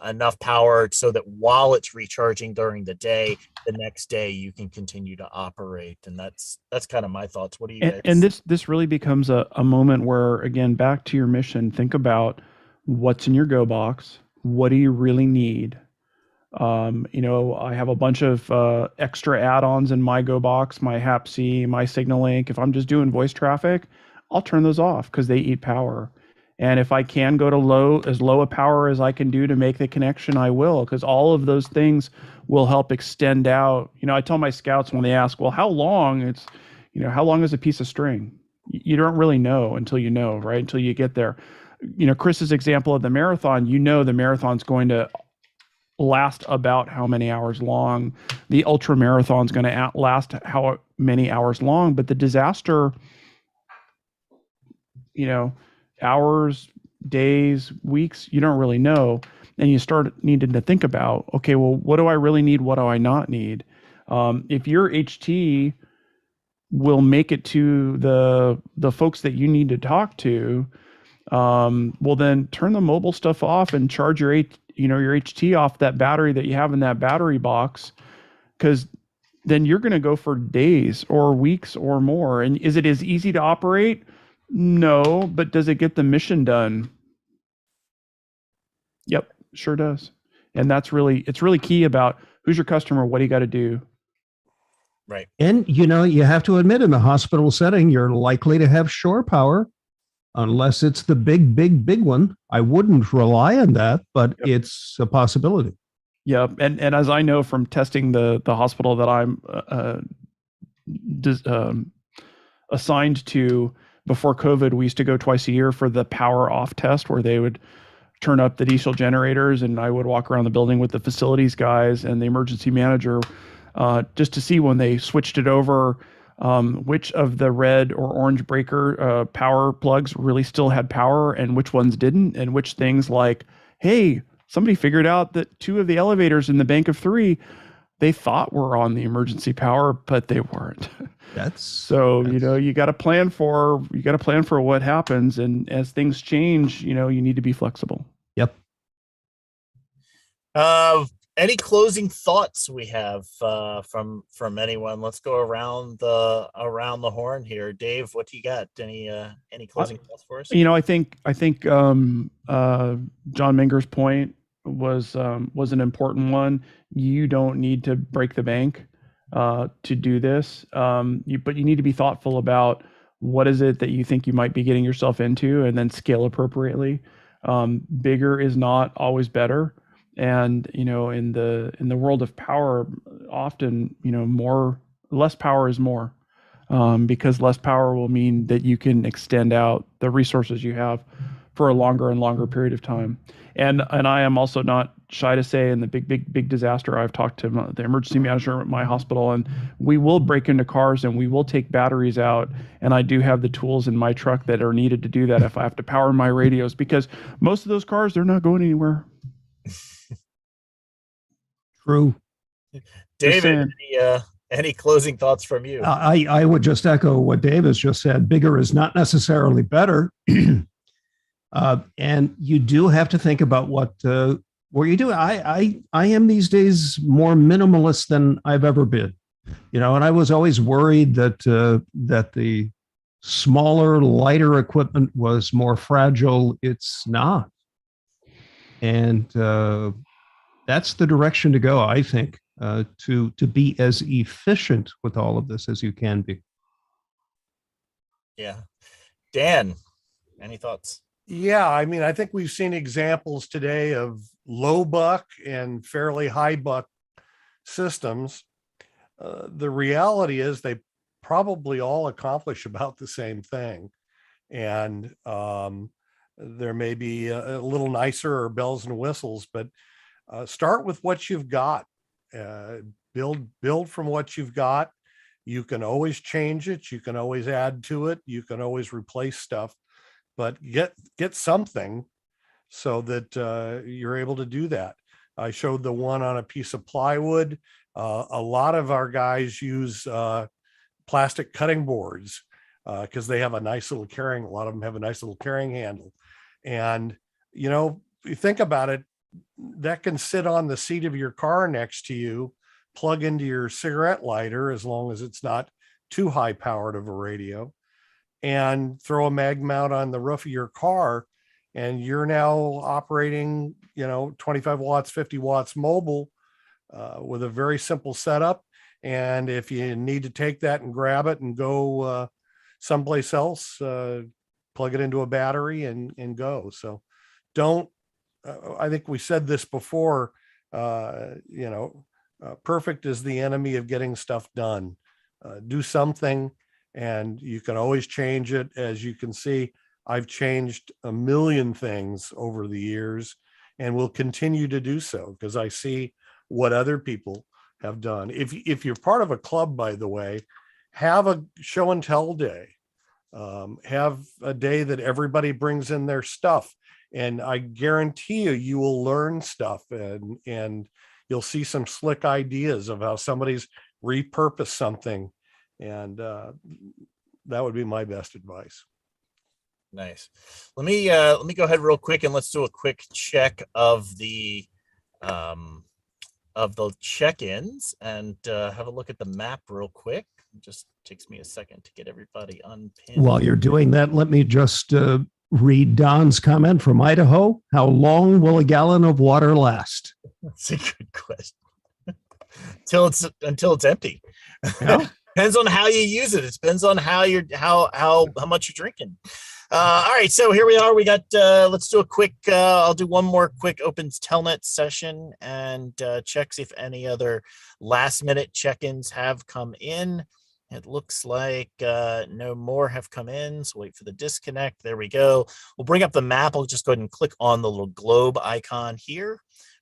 enough power so that while it's recharging during the day, the next day you can continue to operate. And that's kind of my thoughts. What do you guys? And this really becomes a moment where, again, back to your mission, think about what's in your Go box. What do you really need? I have a bunch of extra add-ons in my Go box, my Hap-C, my SignalLink. If I'm just doing voice traffic, I'll turn those off because they eat power. And if I can go to as low a power as I can do to make the connection, I will, because all of those things will help extend out. I tell my scouts when they ask, well, how long? How long is a piece of string? You don't really know until you know, right? Until you get there. Chris's example of the marathon, the marathon's going to last about how many hours long. The ultra marathon's going to last how many hours long, but the disaster, hours, days, weeks, you don't really know. And you start needing to think about, okay, well, what do I really need? What do I not need? If your HT will make it to the folks that you need to talk to, well, then turn the mobile stuff off and charge your HT off that battery that you have in that battery box, because then you're going to go for days or weeks or more. And is it as easy to operate? No, but does it get the mission done? Yep, sure does. And it's really key about who's your customer, what do you got to do? Right. And, you have to admit, in a hospital setting, you're likely to have shore power unless it's the big, big, big one. I wouldn't rely on that, but it's a possibility. Yeah. And as I know from testing the hospital that I'm assigned to, before COVID, we used to go twice a year for the power off test, where they would turn up the diesel generators, and I would walk around the building with the facilities guys and the emergency manager just to see when they switched it over, which of the red or orange breaker power plugs really still had power and which ones didn't, and which things, like, hey, somebody figured out that 2 of the elevators in the bank of 3, they thought were on the emergency power, but they weren't. You got to plan for what happens, and as things change, you need to be flexible. Yep. Any closing thoughts we have from anyone? Let's go around the horn here. Dave, what do you got? Any closing thoughts for us? I think John Minger's point was an important one. You don't need to break the bank to do this, but you need to be thoughtful about what is it that you think you might be getting yourself into, and then scale appropriately. Bigger is not always better, and in the world of power, often less power is more, because less power will mean that you can extend out the resources you have for a longer and longer period of time. And I am also not shy to say, in the big disaster, I've talked to the emergency manager at my hospital, and we will break into cars and we will take batteries out. And I do have the tools in my truck that are needed to do that if I have to power my radios, because most of those cars, they're not going anywhere. True. David, any closing thoughts from you? I would just echo what Dave has just said. Bigger is not necessarily better. And you do have to think about what you do. I am these days more minimalist than I've ever been, and I was always worried that the smaller, lighter equipment was more fragile. It's not. And that's the direction to go, I think, to be as efficient with all of this as you can be. Yeah. Dan, any thoughts? Yeah, I think we've seen examples today of low buck and fairly high buck systems. The reality is they probably all accomplish about the same thing. And there may be a little nicer or bells and whistles, but start with what you've got. Build from what you've got. You can always change it. You can always add to it. You can always replace stuff. But get something so that you're able to do that. I showed the one on a piece of plywood. A lot of our guys use plastic cutting boards because they have a lot of them have a nice little carrying handle. And, you think about it, that can sit on the seat of your car next to you, plug into your cigarette lighter, as long as it's not too high powered of a radio, and throw a mag mount on the roof of your car. And you're now operating, 25 watts, 50 watts mobile with a very simple setup. And if you need to take that and grab it and go someplace else, plug it into a battery and go. So don't, I think we said this before, perfect is the enemy of getting stuff done. Do something, and you can always change it. As you can see, I've changed a million things over the years and will continue to do so because I see what other people have done. If you're part of a club, by the way, have a show and tell day. Have a day that everybody brings in their stuff. And I guarantee you will learn stuff and you'll see some slick ideas of how somebody's repurposed something. And that would be my best advice. Nice. Let me go ahead real quick and let's do a quick check of the check-ins and have a look at the map real quick. It just takes me a second to get everybody unpinned. While you're doing that, let me just read Don's comment from Idaho. How long will a gallon of water last? That's a good question. Until it's empty. Yeah. Depends on how you use it. It depends on how much you're drinking. All right, so here we are. We got. Let's do a quick. I'll do one more quick Open Telnet session and check see if any other last-minute check-ins have come in. It looks like no more have come in. So wait for the disconnect. There we go. We'll bring up the map. I'll just go ahead and click on the little globe icon here.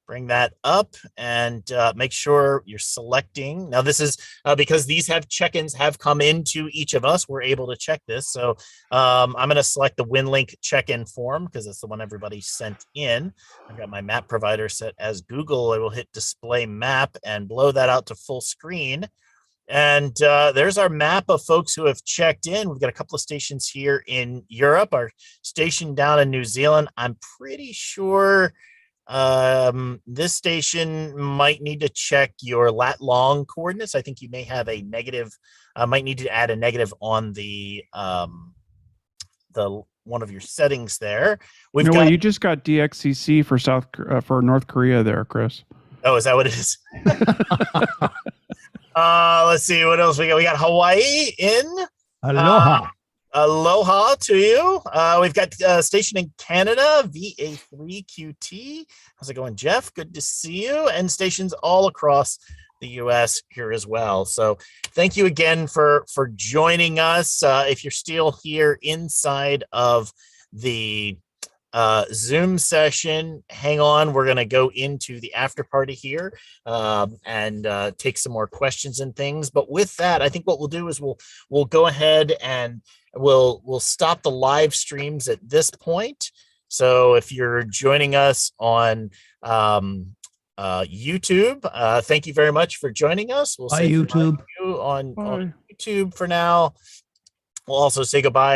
Bring that up and make sure you're selecting. Now this is because these check-ins have come into each of us. We're able to check this. So I'm going to select the Winlink check-in form because it's the one everybody sent in. I've got my map provider set as Google. I will hit display map and blow that out to full screen. And there's our map of folks who have checked in. We've got a couple of stations here in Europe. Our station down in New Zealand, I'm pretty sure this station might need to check your lat long coordinates. I think you may have a negative, might need to add a negative on the one of your settings there. You just got DXCC for North Korea there, Chris. Oh, is that what it is? Let's see what else we got. We got Hawaii in. Aloha. Aloha to you. We've got a station in Canada, VA3QT. How's it going, Jeff? Good to see you. And stations all across the U.S. here as well. So thank you again for joining us. If you're still here inside of the Zoom session, hang on. We're going to go into the after party here and take some more questions and things. But with that, I think what we'll do is we'll go ahead and we'll stop the live streams at this point. So if you're joining us on YouTube, thank you very much for joining us. We'll say YouTube on YouTube for now. We'll also say goodbye